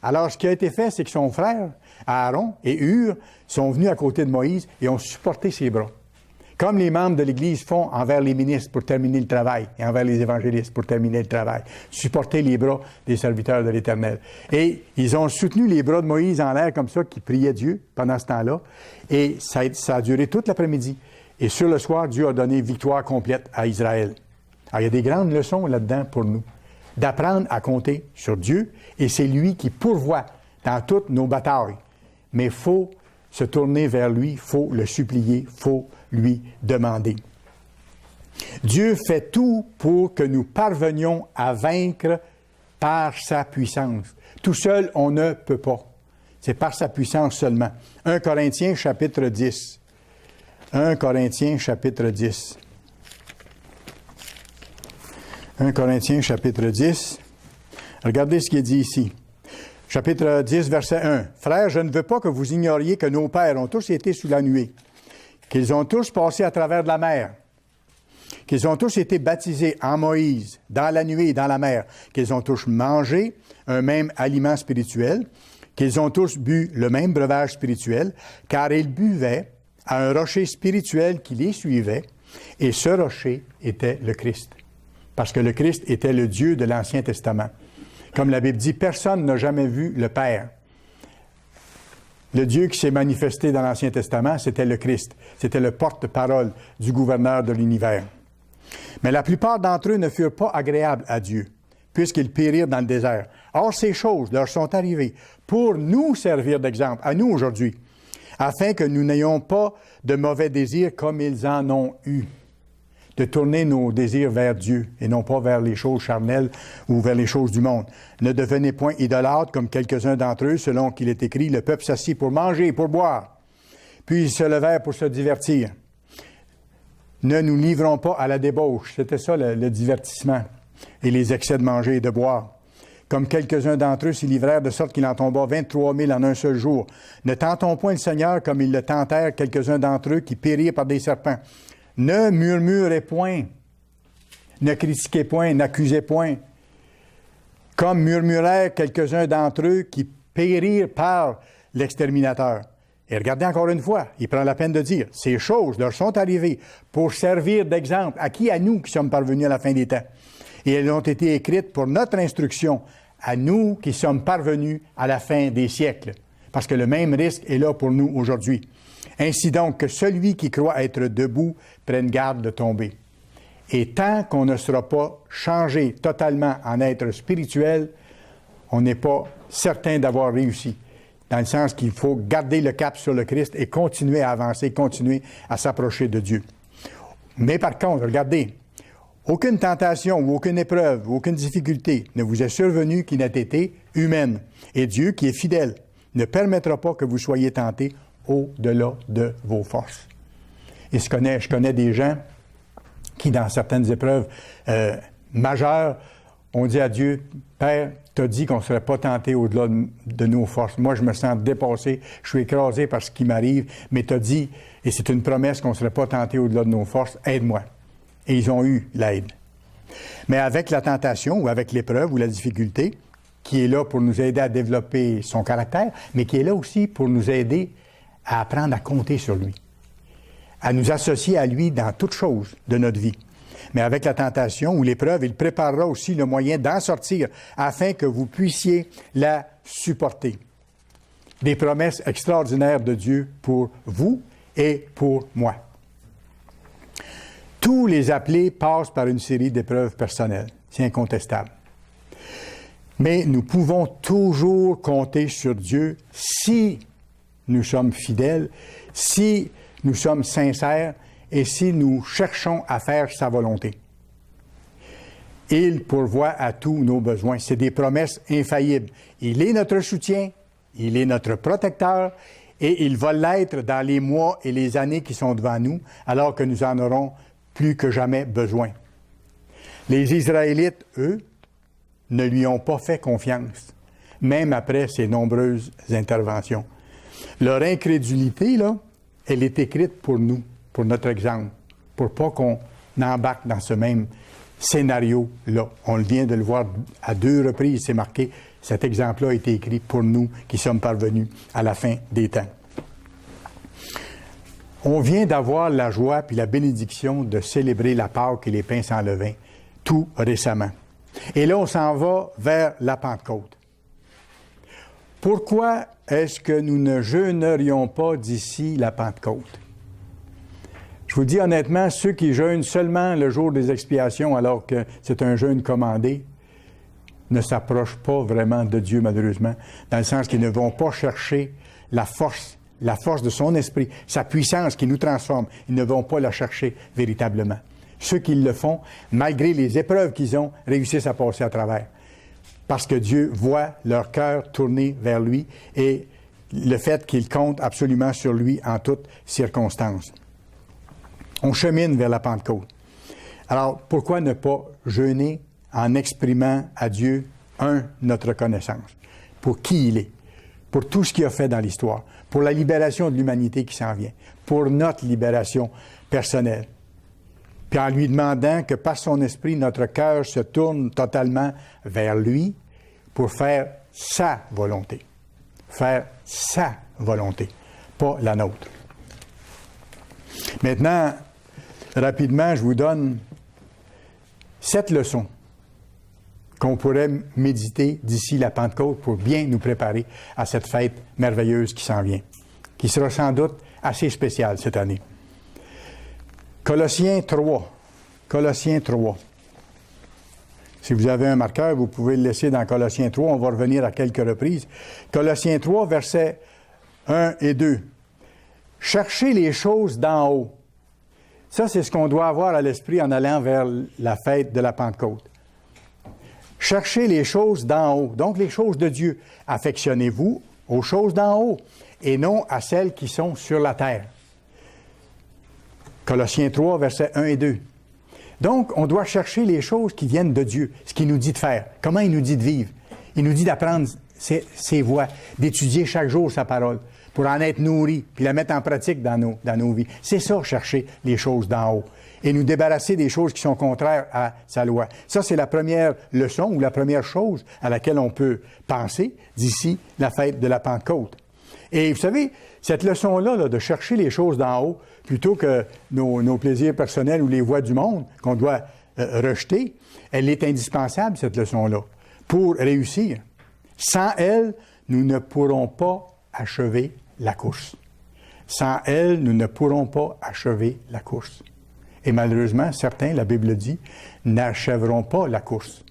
Alors, ce qui a été fait, c'est que son frère, Aaron et Hur, sont venus à côté de Moïse et ont supporté ses bras. Comme les membres de l'Église font envers les ministres pour terminer le travail et envers les évangélistes pour terminer le travail. Supporter les bras des serviteurs de l'Éternel. Et ils ont soutenu les bras de Moïse en l'air comme ça, qui priait Dieu pendant ce temps-là. Et ça a duré toute l'après-midi. Et sur le soir, Dieu a donné victoire complète à Israël. Alors, il y a des grandes leçons là-dedans pour nous. D'apprendre à compter sur Dieu, et c'est lui qui pourvoit dans toutes nos batailles. Mais il faut se tourner vers lui, il faut le supplier, il faut lui demander. Dieu fait tout pour que nous parvenions à vaincre par sa puissance. Tout seul, on ne peut pas. C'est par sa puissance seulement. 1 Corinthiens, chapitre 10. 1 Corinthiens, chapitre 10. 1 Corinthiens, chapitre 10. Regardez ce qui est dit ici. Chapitre 10, verset 1. « Frères, je ne veux pas que vous ignoriez que nos pères ont tous été sous la nuée, qu'ils ont tous passé à travers de la mer, qu'ils ont tous été baptisés en Moïse, dans la nuée et dans la mer, qu'ils ont tous mangé un même aliment spirituel, qu'ils ont tous bu le même breuvage spirituel, car ils buvaient à un rocher spirituel qui les suivait, et ce rocher était le Christ. » Parce que le Christ était le Dieu de l'Ancien Testament. Comme la Bible dit, personne n'a jamais vu le Père. Le Dieu qui s'est manifesté dans l'Ancien Testament, c'était le Christ. C'était le porte-parole du gouverneur de l'univers. Mais la plupart d'entre eux ne furent pas agréables à Dieu, puisqu'ils périrent dans le désert. Or, ces choses leur sont arrivées pour nous servir d'exemple, à nous aujourd'hui, afin que nous n'ayons pas de mauvais désirs comme ils en ont eu. De tourner nos désirs vers Dieu et non pas vers les choses charnelles ou vers les choses du monde. Ne devenez point idolâtres comme quelques-uns d'entre eux, selon qu'il est écrit, le peuple s'assit pour manger et pour boire, puis ils se levèrent pour se divertir. Ne nous livrons pas à la débauche. C'était ça le divertissement et les excès de manger et de boire. Comme quelques-uns d'entre eux s'y livrèrent, de sorte qu'il en tomba 23 000 en un seul jour. Ne tentons point le Seigneur comme ils le tentèrent quelques-uns d'entre eux qui périrent par des serpents. Ne murmurez point, ne critiquez point, n'accusez point, comme murmurèrent quelques-uns d'entre eux qui périrent par l'exterminateur. Et regardez encore une fois, il prend la peine de dire, ces choses leur sont arrivées pour servir d'exemple. À qui? À nous qui sommes parvenus à la fin des temps. Et elles ont été écrites pour notre instruction, à nous qui sommes parvenus à la fin des siècles. Parce que le même risque est là pour nous aujourd'hui. Ainsi donc que celui qui croit être debout prenne garde de tomber. Et tant qu'on ne sera pas changé totalement en être spirituel, on n'est pas certain d'avoir réussi. Dans le sens qu'il faut garder le cap sur le Christ et continuer à avancer, continuer à s'approcher de Dieu. Mais par contre, regardez, aucune tentation ou aucune épreuve ou aucune difficulté ne vous est survenue qui n'ait été humaine. Et Dieu, qui est fidèle, ne permettra pas que vous soyez tentés au-delà de vos forces. Et je connais des gens qui, dans certaines épreuves majeures, ont dit à Dieu, « Père, tu as dit qu'on ne serait pas tenté au-delà de nos forces. Moi, je me sens dépassé, je suis écrasé par ce qui m'arrive, mais tu as dit, et c'est une promesse qu'on ne serait pas tenté au-delà de nos forces, aide-moi. » Et ils ont eu l'aide. Mais avec la tentation ou avec l'épreuve ou la difficulté, qui est là pour nous aider à développer son caractère, mais qui est là aussi pour nous aider à apprendre à compter sur lui, à nous associer à lui dans toutes choses de notre vie. Mais avec la tentation ou l'épreuve, il préparera aussi le moyen d'en sortir afin que vous puissiez la supporter. Des promesses extraordinaires de Dieu pour vous et pour moi. Tous les appelés passent par une série d'épreuves personnelles, c'est incontestable. Mais nous pouvons toujours compter sur Dieu si nous sommes fidèles, si nous sommes sincères et si nous cherchons à faire sa volonté. Il pourvoit à tous nos besoins. C'est des promesses infaillibles. Il est notre soutien, il est notre protecteur et il va l'être dans les mois et les années qui sont devant nous, alors que nous en aurons plus que jamais besoin. Les Israélites, eux, ne lui ont pas fait confiance, même après ses nombreuses interventions. Leur incrédulité, là, elle est écrite pour nous, pour notre exemple, pour pas qu'on embarque dans ce même scénario-là. On vient de le voir à 2 reprises, c'est marqué. Cet exemple-là a été écrit pour nous qui sommes parvenus à la fin des temps. On vient d'avoir la joie puis la bénédiction de célébrer la Pâque et les pains sans levain tout récemment. Et là, on s'en va vers la Pentecôte. Pourquoi est-ce que nous ne jeûnerions pas d'ici la Pentecôte? Je vous dis honnêtement, ceux qui jeûnent seulement le jour des expiations alors que c'est un jeûne commandé, ne s'approchent pas vraiment de Dieu, malheureusement, dans le sens qu'ils ne vont pas chercher la force de son esprit, sa puissance qui nous transforme. Ils ne vont pas la chercher véritablement. Ceux qui le font, malgré les épreuves qu'ils ont, réussissent à passer à travers. Parce que Dieu voit leur cœur tourner vers lui et le fait qu'ils comptent absolument sur lui en toutes circonstances. On chemine vers la Pentecôte. Alors, pourquoi ne pas jeûner en exprimant à Dieu, notre reconnaissance pour qui il est, pour tout ce qu'il a fait dans l'histoire, pour la libération de l'humanité qui s'en vient, pour notre libération personnelle. Puis en lui demandant que par son esprit, notre cœur se tourne totalement vers lui pour faire sa volonté. Faire sa volonté, pas la nôtre. Maintenant, rapidement, je vous donne 7 leçons qu'on pourrait méditer d'ici la Pentecôte pour bien nous préparer à cette fête merveilleuse qui s'en vient, qui sera sans doute assez spéciale cette année. Colossiens 3. Colossiens 3. Si vous avez un marqueur, vous pouvez le laisser dans Colossiens 3. On va revenir à quelques reprises. Colossiens 3, versets 1 et 2. Cherchez les choses d'en haut. Ça, c'est ce qu'on doit avoir à l'esprit en allant vers la fête de la Pentecôte. Cherchez les choses d'en haut, donc les choses de Dieu. Affectionnez-vous aux choses d'en haut et non à celles qui sont sur la terre. Colossiens 3, versets 1 et 2. Donc, on doit chercher les choses qui viennent de Dieu, ce qu'il nous dit de faire, comment il nous dit de vivre. Il nous dit d'apprendre ses voies, d'étudier chaque jour sa parole, pour en être nourri, puis la mettre en pratique dans nos vies. C'est ça, chercher les choses d'en haut. Et nous débarrasser des choses qui sont contraires à sa loi. Ça, c'est la première leçon ou la première chose à laquelle on peut penser d'ici la fête de la Pentecôte. Et vous savez, cette leçon-là, de chercher les choses d'en haut, plutôt que nos plaisirs personnels ou les voies du monde qu'on doit rejeter, elle est indispensable, cette leçon-là, pour réussir. Sans elle, nous ne pourrons pas achever la course. Sans elle, nous ne pourrons pas achever la course. Et malheureusement, certains, la Bible dit, n'achèveront pas la course.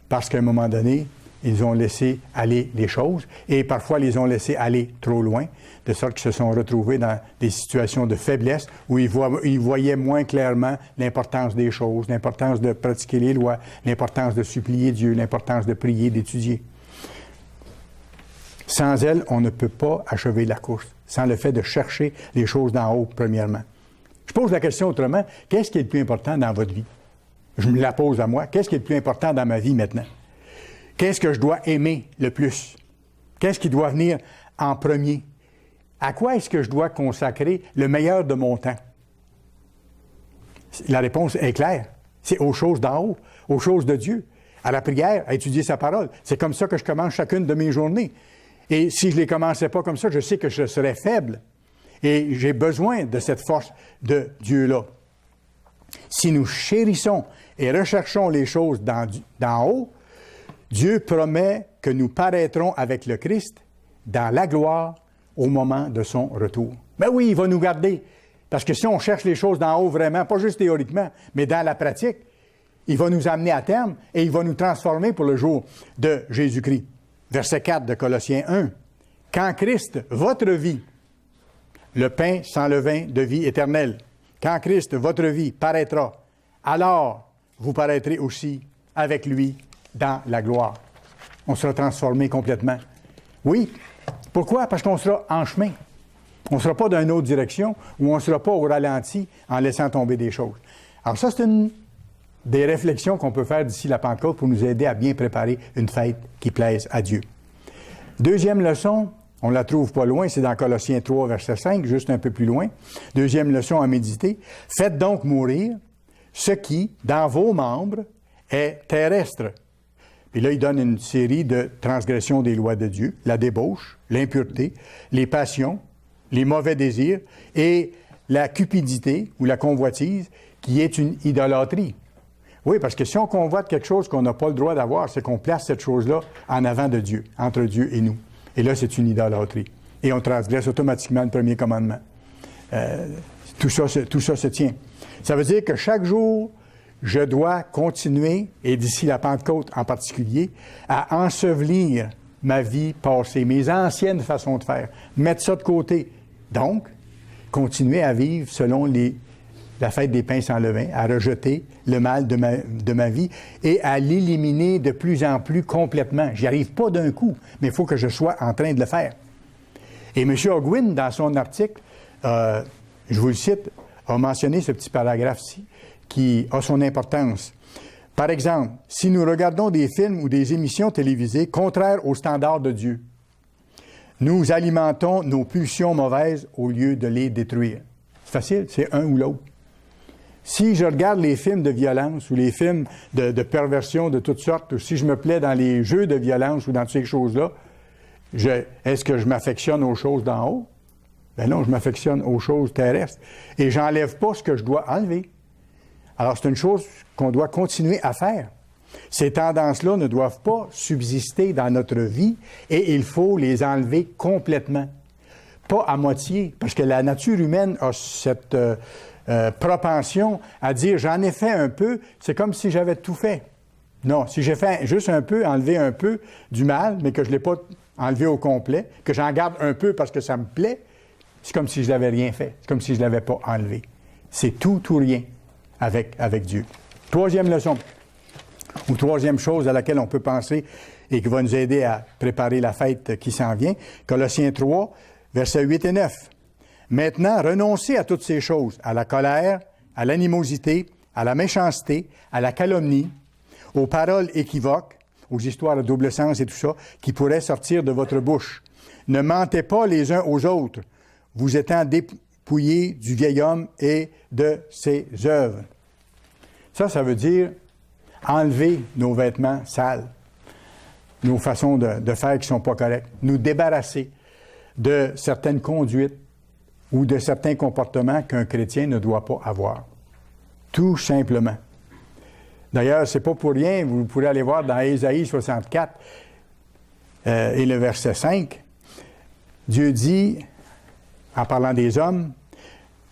Parce qu'à un moment donné, ils ont laissé aller les choses et parfois les ont laissé aller trop loin, de sorte qu'ils se sont retrouvés dans des situations de faiblesse où ils voyaient moins clairement l'importance des choses, l'importance de pratiquer les lois, l'importance de supplier Dieu, l'importance de prier, d'étudier. Sans elle, on ne peut pas achever la course, sans le fait de chercher les choses d'en haut, premièrement. Je pose la question autrement, qu'est-ce qui est le plus important dans votre vie? Je me la pose à moi. Qu'est-ce qui est le plus important dans ma vie maintenant? Qu'est-ce que je dois aimer le plus? Qu'est-ce qui doit venir en premier? À quoi est-ce que je dois consacrer le meilleur de mon temps? La réponse est claire. C'est aux choses d'en haut, aux choses de Dieu, à la prière, à étudier sa parole. C'est comme ça que je commence chacune de mes journées. Et si je ne les commençais pas comme ça, je sais que je serais faible. Et j'ai besoin de cette force de Dieu-là. Si nous chérissons et recherchons les choses d'en haut, Dieu promet que nous paraîtrons avec le Christ dans la gloire au moment de son retour. Ben oui, il va nous garder. Parce que si on cherche les choses d'en haut vraiment, pas juste théoriquement, mais dans la pratique, il va nous amener à terme et il va nous transformer pour le jour de Jésus-Christ. Verset 4 de Colossiens 1. Quand Christ, votre vie, le pain sans levain de vie éternelle, quand Christ, votre vie, paraîtra, alors vous paraîtrez aussi avec lui dans la gloire. On sera transformé complètement. Oui. Pourquoi? Parce qu'on sera en chemin. On ne sera pas dans une autre direction ou on ne sera pas au ralenti en laissant tomber des choses. Alors ça, c'est une des réflexions qu'on peut faire d'ici la Pentecôte pour nous aider à bien préparer une fête qui plaise à Dieu. Deuxième leçon, on ne la trouve pas loin, c'est dans Colossiens 3, verset 5, juste un peu plus loin. Deuxième leçon à méditer. Faites donc mourir ce qui, dans vos membres, est terrestre. Puis là, il donne une série de transgressions des lois de Dieu, la débauche, l'impureté, les passions, les mauvais désirs et la cupidité ou la convoitise, qui est une idolâtrie. Oui, parce que si on convoite quelque chose qu'on n'a pas le droit d'avoir, c'est qu'on place cette chose-là en avant de Dieu, entre Dieu et nous. Et là, c'est une idolâtrie. Et on transgresse automatiquement le premier commandement. Tout ça se tient. Ça veut dire que chaque jour je dois continuer, et d'ici la Pentecôte en particulier, à ensevelir ma vie passée, mes anciennes façons de faire, mettre ça de côté. Donc, continuer à vivre selon la fête des pains sans levain, à rejeter le mal de ma vie et à l'éliminer de plus en plus complètement. J'y arrive pas d'un coup, mais il faut que je sois en train de le faire. Et M. Ogwin, dans son article, je vous le cite, a mentionné ce petit paragraphe-ci qui a son importance. Par exemple, si nous regardons des films ou des émissions télévisées contraires aux standards de Dieu, nous alimentons nos pulsions mauvaises au lieu de les détruire. C'est facile, c'est un ou l'autre. Si je regarde les films de violence ou les films de perversion de toutes sortes, ou si je me plais dans les jeux de violence ou dans ces choses-là, est-ce que je m'affectionne aux choses d'en haut? Ben non, je m'affectionne aux choses terrestres. Et j'enlève pas ce que je dois enlever. Alors, c'est une chose qu'on doit continuer à faire. Ces tendances-là ne doivent pas subsister dans notre vie et il faut les enlever complètement. Pas à moitié, parce que la nature humaine a cette propension à dire « j'en ai fait un peu, c'est comme si j'avais tout fait ». Non, si j'ai fait juste un peu, enlever un peu du mal, mais que je ne l'ai pas enlevé au complet, que j'en garde un peu parce que ça me plaît, c'est comme si je n'avais rien fait. C'est comme si je ne l'avais pas enlevé. C'est tout ou rien avec Dieu. Troisième leçon, ou troisième chose à laquelle on peut penser et qui va nous aider à préparer la fête qui s'en vient, Colossiens 3, versets 8 et 9. Maintenant, renoncez à toutes ces choses, à la colère, à l'animosité, à la méchanceté, à la calomnie, aux paroles équivoques, aux histoires à double sens et tout ça, qui pourraient sortir de votre bouche. Ne mentez pas les uns aux autres, vous étant dépouillés du vieil homme et de ses œuvres. Ça veut dire enlever nos vêtements sales, nos façons de faire qui ne sont pas correctes, nous débarrasser de certaines conduites ou de certains comportements qu'un chrétien ne doit pas avoir. Tout simplement. D'ailleurs, c'est pas pour rien, vous pourrez aller voir dans Ésaïe 64 et le verset 5, Dieu dit, en parlant des hommes,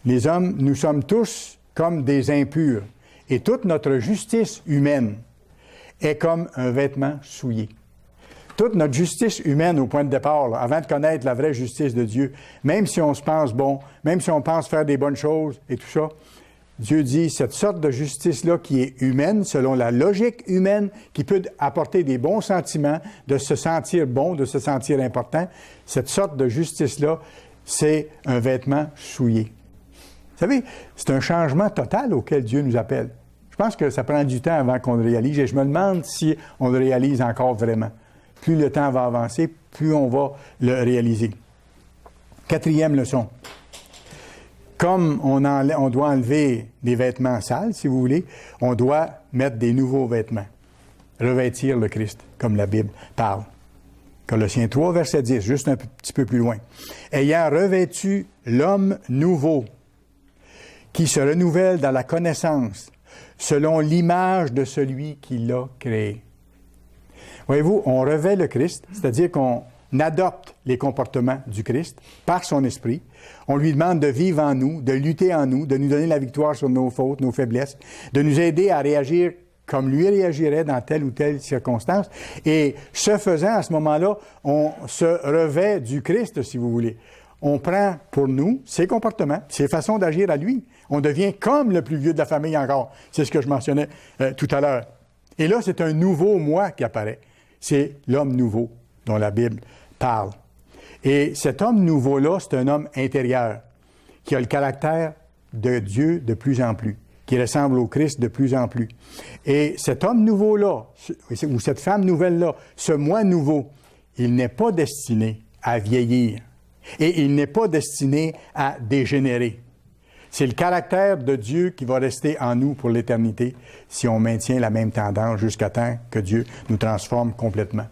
les hommes, nous sommes tous comme des impurs, et toute notre justice humaine est comme un vêtement souillé. Toute notre justice humaine au point de départ, là, avant de connaître la vraie justice de Dieu, même si on se pense bon, même si on pense faire des bonnes choses et tout ça, Dieu dit, cette sorte de justice-là qui est humaine, selon la logique humaine, qui peut apporter des bons sentiments, de se sentir bon, de se sentir important, cette sorte de justice-là, c'est un vêtement souillé. Vous savez, c'est un changement total auquel Dieu nous appelle. Je pense que ça prend du temps avant qu'on le réalise, et je me demande si on le réalise encore vraiment. Plus le temps va avancer, plus on va le réaliser. Quatrième leçon. Comme on doit enlever des vêtements sales, si vous voulez, on doit mettre des nouveaux vêtements. Revêtir le Christ, comme la Bible parle. Colossiens 3, verset 10, juste un petit peu plus loin. Ayant revêtu l'homme nouveau, qui se renouvelle dans la connaissance, selon l'image de celui qui l'a créé. Voyez-vous, on revêt le Christ, c'est-à-dire qu'on adopte les comportements du Christ par son esprit. On lui demande de vivre en nous, de lutter en nous, de nous donner la victoire sur nos fautes, nos faiblesses, de nous aider à réagir comme lui réagirait dans telle ou telle circonstance. Et ce faisant, à ce moment-là, on se revêt du Christ, si vous voulez. On prend pour nous ses comportements, ses façons d'agir à lui. On devient comme le plus vieux de la famille encore. C'est ce que je mentionnais tout à l'heure. Et là, c'est un nouveau moi qui apparaît. C'est l'homme nouveau dont la Bible parle. Et cet homme nouveau-là, c'est un homme intérieur qui a le caractère de Dieu de plus en plus, qui ressemble au Christ de plus en plus. Et cet homme nouveau-là, ou cette femme nouvelle-là, ce moi nouveau, il n'est pas destiné à vieillir et il n'est pas destiné à dégénérer. C'est le caractère de Dieu qui va rester en nous pour l'éternité si on maintient la même tendance jusqu'à temps que Dieu nous transforme complètement.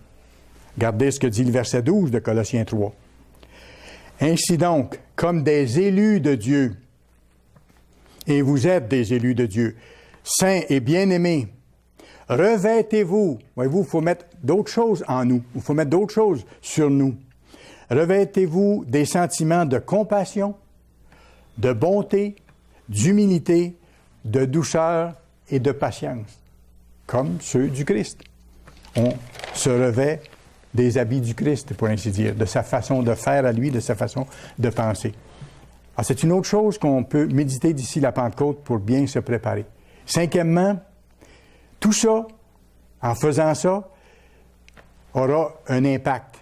Regardez ce que dit le verset 12 de Colossiens 3. Ainsi donc, comme des élus de Dieu, et vous êtes des élus de Dieu, saints et bien-aimés, revêtez-vous. Voyez-vous, il faut mettre d'autres choses en nous. Il faut mettre d'autres choses sur nous. Revêtez-vous des sentiments de compassion, de bonté, d'humilité, de douceur et de patience, comme ceux du Christ. On se revêt des habits du Christ, pour ainsi dire, de sa façon de faire à lui, de sa façon de penser. Alors, c'est une autre chose qu'on peut méditer d'ici la Pentecôte pour bien se préparer. Cinquièmement, tout ça, en faisant ça, aura un impact.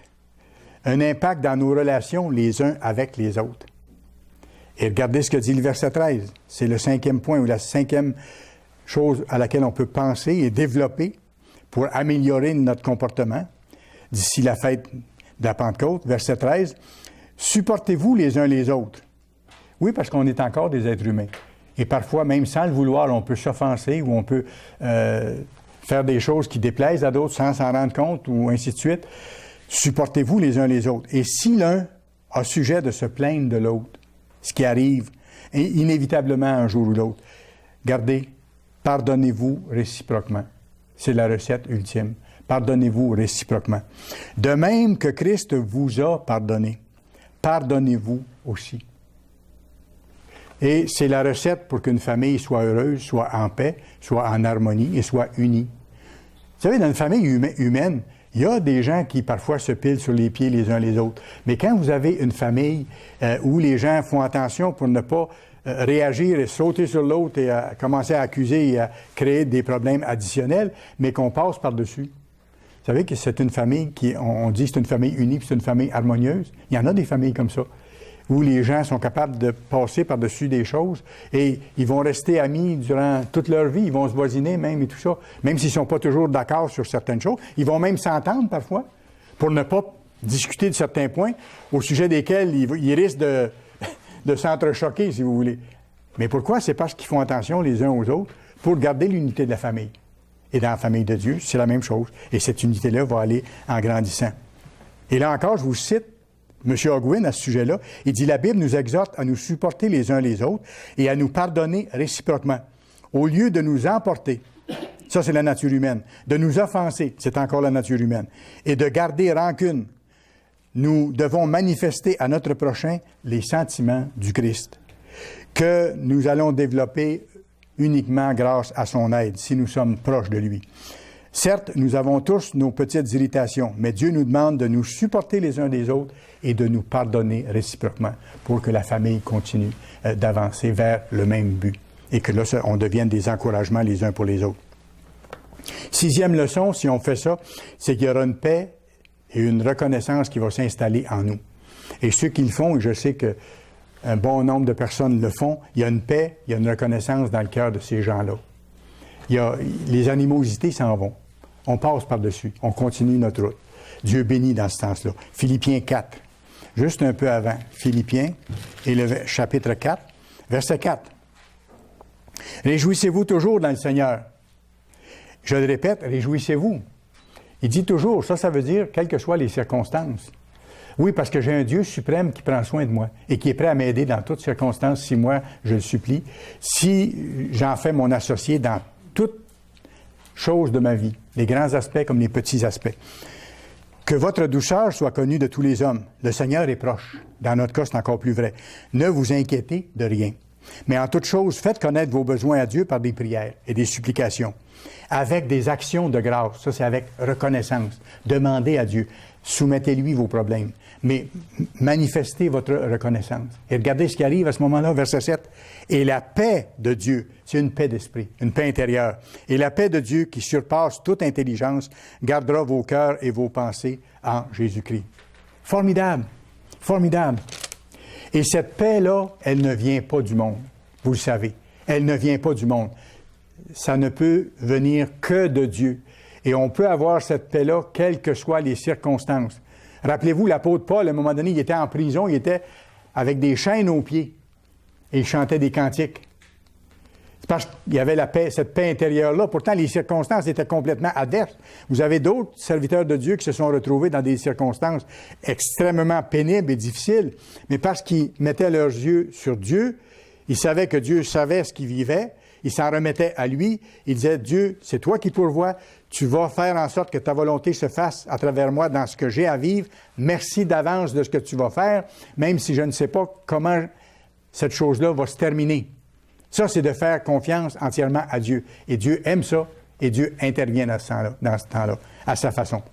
Un impact dans nos relations les uns avec les autres. Et regardez ce que dit le verset 13. C'est le 5e point ou la 5e chose à laquelle on peut penser et développer pour améliorer notre comportement d'ici la fête de la Pentecôte. Verset 13. Supportez-vous les uns les autres. Oui, parce qu'on est encore des êtres humains. Et parfois, même sans le vouloir, on peut s'offenser ou on peut faire des choses qui déplaisent à d'autres sans s'en rendre compte ou ainsi de suite. Supportez-vous les uns les autres. Et si l'un a sujet de se plaindre de l'autre, ce qui arrive inévitablement un jour ou l'autre, gardez, pardonnez-vous réciproquement. C'est la recette ultime. Pardonnez-vous réciproquement. De même que Christ vous a pardonné, pardonnez-vous aussi. Et c'est la recette pour qu'une famille soit heureuse, soit en paix, soit en harmonie et soit unie. Vous savez, dans une famille humaine, il y a des gens qui parfois se pilent sur les pieds les uns les autres. Mais quand vous avez une famille où les gens font attention pour ne pas réagir et sauter sur l'autre et commencer à accuser et à créer des problèmes additionnels, mais qu'on passe par-dessus. Vous savez que c'est une famille on dit que c'est une famille unie puis c'est une famille harmonieuse. Il y en a des familles comme ça, où les gens sont capables de passer par-dessus des choses et ils vont rester amis durant toute leur vie, ils vont se voisiner même et tout ça, même s'ils ne sont pas toujours d'accord sur certaines choses. Ils vont même s'entendre parfois pour ne pas discuter de certains points au sujet desquels ils risquent de s'entrechoquer, si vous voulez. Mais pourquoi? C'est parce qu'ils font attention les uns aux autres pour garder l'unité de la famille. Et dans la famille de Dieu, c'est la même chose. Et cette unité-là va aller en grandissant. Et là encore, je vous cite M. Ogwin, à ce sujet-là, il dit « La Bible nous exhorte à nous supporter les uns les autres et à nous pardonner réciproquement, au lieu de nous emporter, ça c'est la nature humaine, de nous offenser, c'est encore la nature humaine, et de garder rancune. Nous devons manifester à notre prochain les sentiments du Christ, que nous allons développer uniquement grâce à son aide, si nous sommes proches de lui. Certes, nous avons tous nos petites irritations, mais Dieu nous demande de nous supporter les uns des autres et de nous pardonner réciproquement pour que la famille continue d'avancer vers le même but et que là, on devienne des encouragements les uns pour les autres. 6e leçon, si on fait ça, c'est qu'il y aura une paix et une reconnaissance qui va s'installer en nous. Et ceux qui le font, et je sais qu'un bon nombre de personnes le font, il y a une paix, il y a une reconnaissance dans le cœur de ces gens-là. Les animosités s'en vont. On passe par-dessus. On continue notre route. Dieu bénit dans ce sens-là. Philippiens 4. Juste un peu avant. Philippiens et le chapitre 4, verset 4. Réjouissez-vous toujours dans le Seigneur. Je le répète, réjouissez-vous. Il dit toujours, ça veut dire, quelles que soient les circonstances. Oui, parce que j'ai un Dieu suprême qui prend soin de moi et qui est prêt à m'aider dans toutes circonstances si moi, je le supplie, si j'en fais mon associé dans toutes choses de ma vie, les grands aspects comme les petits aspects. Que votre douceur soit connue de tous les hommes. Le Seigneur est proche. Dans notre cas, c'est encore plus vrai. Ne vous inquiétez de rien. Mais en toute chose, faites connaître vos besoins à Dieu par des prières et des supplications, avec des actions de grâce. Ça, c'est avec reconnaissance. Demandez à Dieu. Soumettez-lui vos problèmes. Mais manifestez votre reconnaissance. Et regardez ce qui arrive à ce moment-là, verset 7. Et la paix de Dieu, c'est une paix d'esprit, une paix intérieure. Et la paix de Dieu qui surpasse toute intelligence gardera vos cœurs et vos pensées en Jésus-Christ. Formidable, formidable. Et cette paix-là, elle ne vient pas du monde. Vous le savez. Elle ne vient pas du monde. Ça ne peut venir que de Dieu. Et on peut avoir cette paix-là, quelles que soient les circonstances. Rappelez-vous, l'apôtre Paul, à un moment donné, il était en prison, il était avec des chaînes aux pieds. Et il chantait des cantiques. C'est parce qu'il y avait la paix, cette paix intérieure-là. Pourtant, les circonstances étaient complètement adverses. Vous avez d'autres serviteurs de Dieu qui se sont retrouvés dans des circonstances extrêmement pénibles et difficiles. Mais parce qu'ils mettaient leurs yeux sur Dieu, ils savaient que Dieu savait ce qu'ils vivaient. Ils s'en remettaient à lui. Ils disaient, Dieu, c'est toi qui pourvois. Tu vas faire en sorte que ta volonté se fasse à travers moi dans ce que j'ai à vivre. Merci d'avance de ce que tu vas faire, même si je ne sais pas comment cette chose-là va se terminer. Ça, c'est de faire confiance entièrement à Dieu. Et Dieu aime ça, et Dieu intervient dans ce temps-là, à sa façon.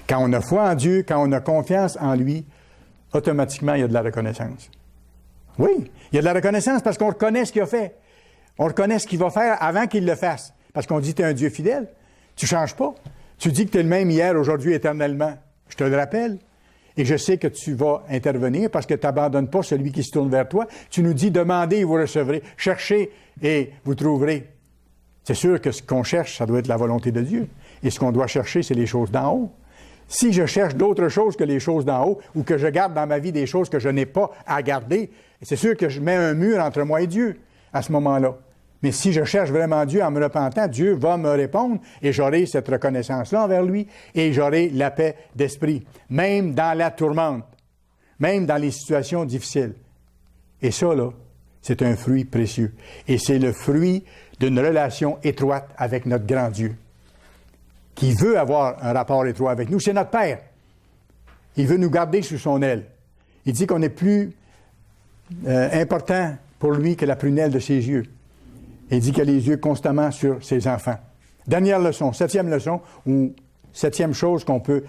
Quand on a foi en Dieu, quand on a confiance en lui, automatiquement, il y a de la reconnaissance. Oui, il y a de la reconnaissance parce qu'on reconnaît ce qu'il a fait. On reconnaît ce qu'il va faire avant qu'il le fasse. Parce qu'on dit, tu es un Dieu fidèle. Tu ne changes pas. Tu dis que tu es le même hier, aujourd'hui, éternellement. Je te le rappelle. Et je sais que tu vas intervenir parce que tu n'abandonnes pas celui qui se tourne vers toi. Tu nous dis, demandez et vous recevrez. Cherchez et vous trouverez. C'est sûr que ce qu'on cherche, ça doit être la volonté de Dieu. Et ce qu'on doit chercher, c'est les choses d'en haut. Si je cherche d'autres choses que les choses d'en haut, ou que je garde dans ma vie des choses que je n'ai pas à garder, c'est sûr que je mets un mur entre moi et Dieu à ce moment-là. Mais si je cherche vraiment Dieu en me repentant, Dieu va me répondre et j'aurai cette reconnaissance-là envers lui et j'aurai la paix d'esprit, même dans la tourmente, même dans les situations difficiles. Et ça, là, c'est un fruit précieux. Et c'est le fruit d'une relation étroite avec notre grand Dieu, qui veut avoir un rapport étroit avec nous. C'est notre Père. Il veut nous garder sous son aile. Il dit qu'on est plus important pour lui que la prunelle de ses yeux. Il dit qu'il a les yeux constamment sur ses enfants. Dernière leçon, 7e leçon, ou 7e chose qu'on peut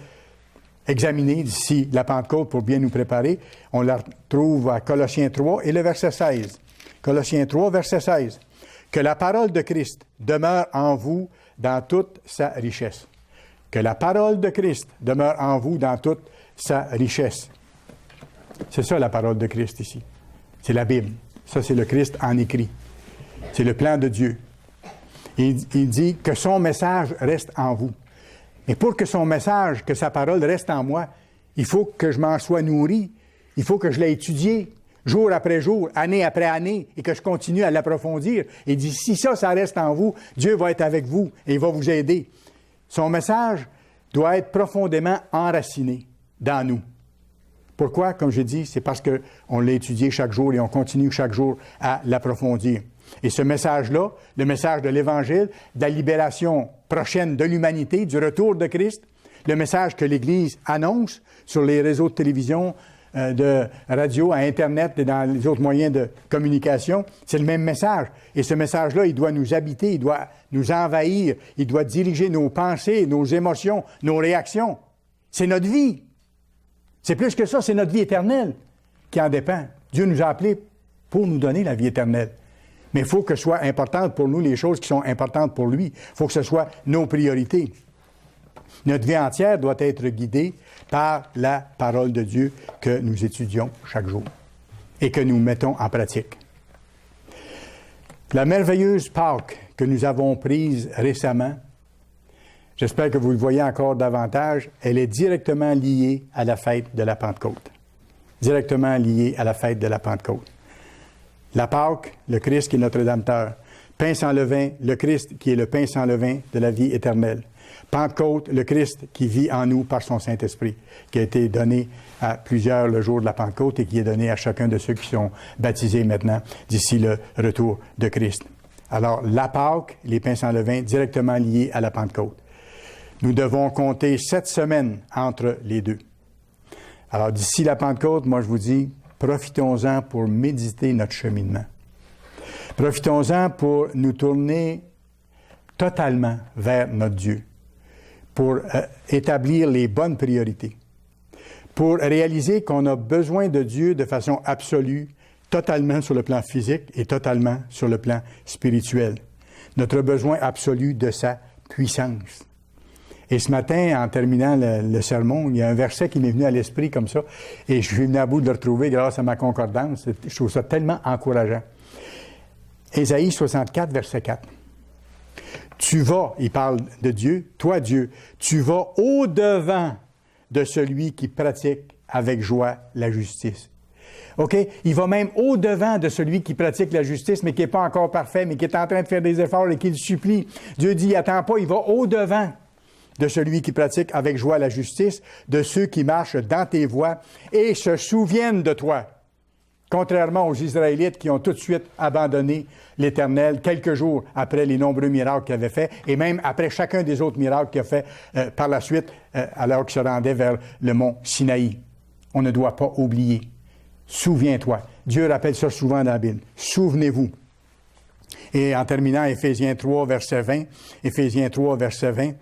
examiner d'ici la Pentecôte pour bien nous préparer. On la retrouve à Colossiens 3 et le verset 16. Colossiens 3, verset 16. Que la parole de Christ demeure en vous dans toute sa richesse. Que la parole de Christ demeure en vous dans toute sa richesse. C'est ça la parole de Christ ici. C'est la Bible. Ça, c'est le Christ en écrit. C'est le plan de Dieu. Il dit que son message reste en vous. Et pour que son message, que sa parole reste en moi, il faut que je m'en sois nourri. Il faut que je l'ai étudié jour après jour, année après année, et que je continue à l'approfondir. Il dit, si ça reste en vous, Dieu va être avec vous et il va vous aider. Son message doit être profondément enraciné dans nous. Pourquoi? Comme je dis, c'est parce qu'on l'a étudié chaque jour et on continue chaque jour à l'approfondir. Et ce message-là, le message de l'Évangile, de la libération prochaine de l'humanité, du retour de Christ, le message que l'Église annonce sur les réseaux de télévision, de radio, à Internet et dans les autres moyens de communication, c'est le même message. Et ce message-là, il doit nous habiter, il doit nous envahir, il doit diriger nos pensées, nos émotions, nos réactions. C'est notre vie. C'est plus que ça, c'est notre vie éternelle qui en dépend. Dieu nous a appelés pour nous donner la vie éternelle. Mais il faut que ce soit importante pour nous les choses qui sont importantes pour lui. Il faut que ce soit nos priorités. Notre vie entière doit être guidée par la parole de Dieu que nous étudions chaque jour et que nous mettons en pratique. La merveilleuse Pâque que nous avons prise récemment, j'espère que vous le voyez encore davantage, elle est directement liée à la fête de la Pentecôte. Directement liée à la fête de la Pentecôte. La Pâque, le Christ qui est notre Rédempteur. Pain sans levain, le Christ qui est le pain sans levain de la vie éternelle. Pentecôte, le Christ qui vit en nous par son Saint-Esprit, qui a été donné à plusieurs le jour de la Pentecôte et qui est donné à chacun de ceux qui sont baptisés maintenant d'ici le retour de Christ. Alors, la Pâque, les pains sans levain, directement liés à la Pentecôte. Nous devons compter 7 semaines entre les deux. Alors, d'ici la Pentecôte, moi je vous dis, profitons-en pour méditer notre cheminement. Profitons-en pour nous tourner totalement vers notre Dieu, pour établir les bonnes priorités, pour réaliser qu'on a besoin de Dieu de façon absolue, totalement sur le plan physique et totalement sur le plan spirituel. Notre besoin absolu de sa puissance. Et ce matin, en terminant le sermon, il y a un verset qui m'est venu à l'esprit comme ça, et je suis venu à bout de le retrouver grâce à ma concordance. Je trouve ça tellement encourageant. Ésaïe 64, verset 4. Tu vas, il parle de Dieu, toi Dieu, tu vas au-devant de celui qui pratique avec joie la justice. OK? Il va même au-devant de celui qui pratique la justice, mais qui n'est pas encore parfait, mais qui est en train de faire des efforts et qui le supplie. Dieu dit, attends pas, il va au-devant de celui qui pratique avec joie la justice, de ceux qui marchent dans tes voies et se souviennent de toi. Contrairement aux Israélites qui ont tout de suite abandonné l'Éternel quelques jours après les nombreux miracles qu'il avait faits et même après chacun des autres miracles qu'il a fait par la suite alors qu'il se rendait vers le mont Sinaï. On ne doit pas oublier. Souviens-toi. Dieu rappelle ça souvent dans la Bible. Souvenez-vous. Et en terminant, Éphésiens 3, verset 20, Éphésiens 3, verset 20,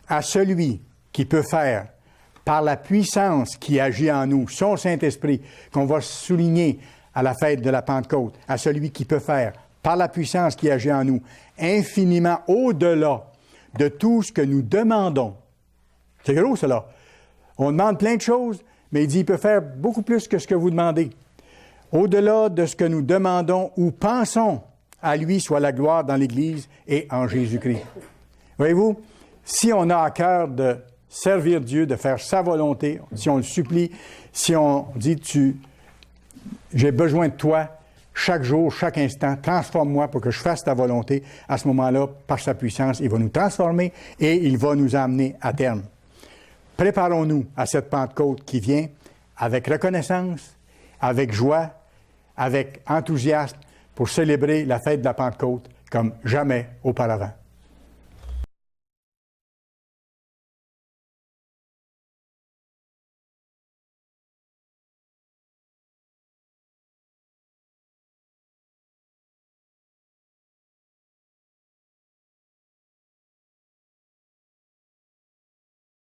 à celui qui peut faire, par la puissance qui agit en nous, son Saint-Esprit, qu'on va souligner à la fête de la Pentecôte, à celui qui peut faire, par la puissance qui agit en nous, infiniment au-delà de tout ce que nous demandons. C'est gros, cela. On demande plein de choses, mais il dit, il peut faire beaucoup plus que ce que vous demandez. Au-delà de ce que nous demandons ou pensons, à lui soit la gloire dans l'Église et en Jésus-Christ. Voyez-vous, si on a à cœur de servir Dieu, de faire sa volonté, si on le supplie, si on dit, j'ai besoin de toi chaque jour, chaque instant, transforme-moi pour que je fasse ta volonté, à ce moment-là, par sa puissance, il va nous transformer et il va nous amener à terme. Préparons-nous à cette Pentecôte qui vient avec reconnaissance, avec joie, avec enthousiasme pour célébrer la fête de la Pentecôte comme jamais auparavant.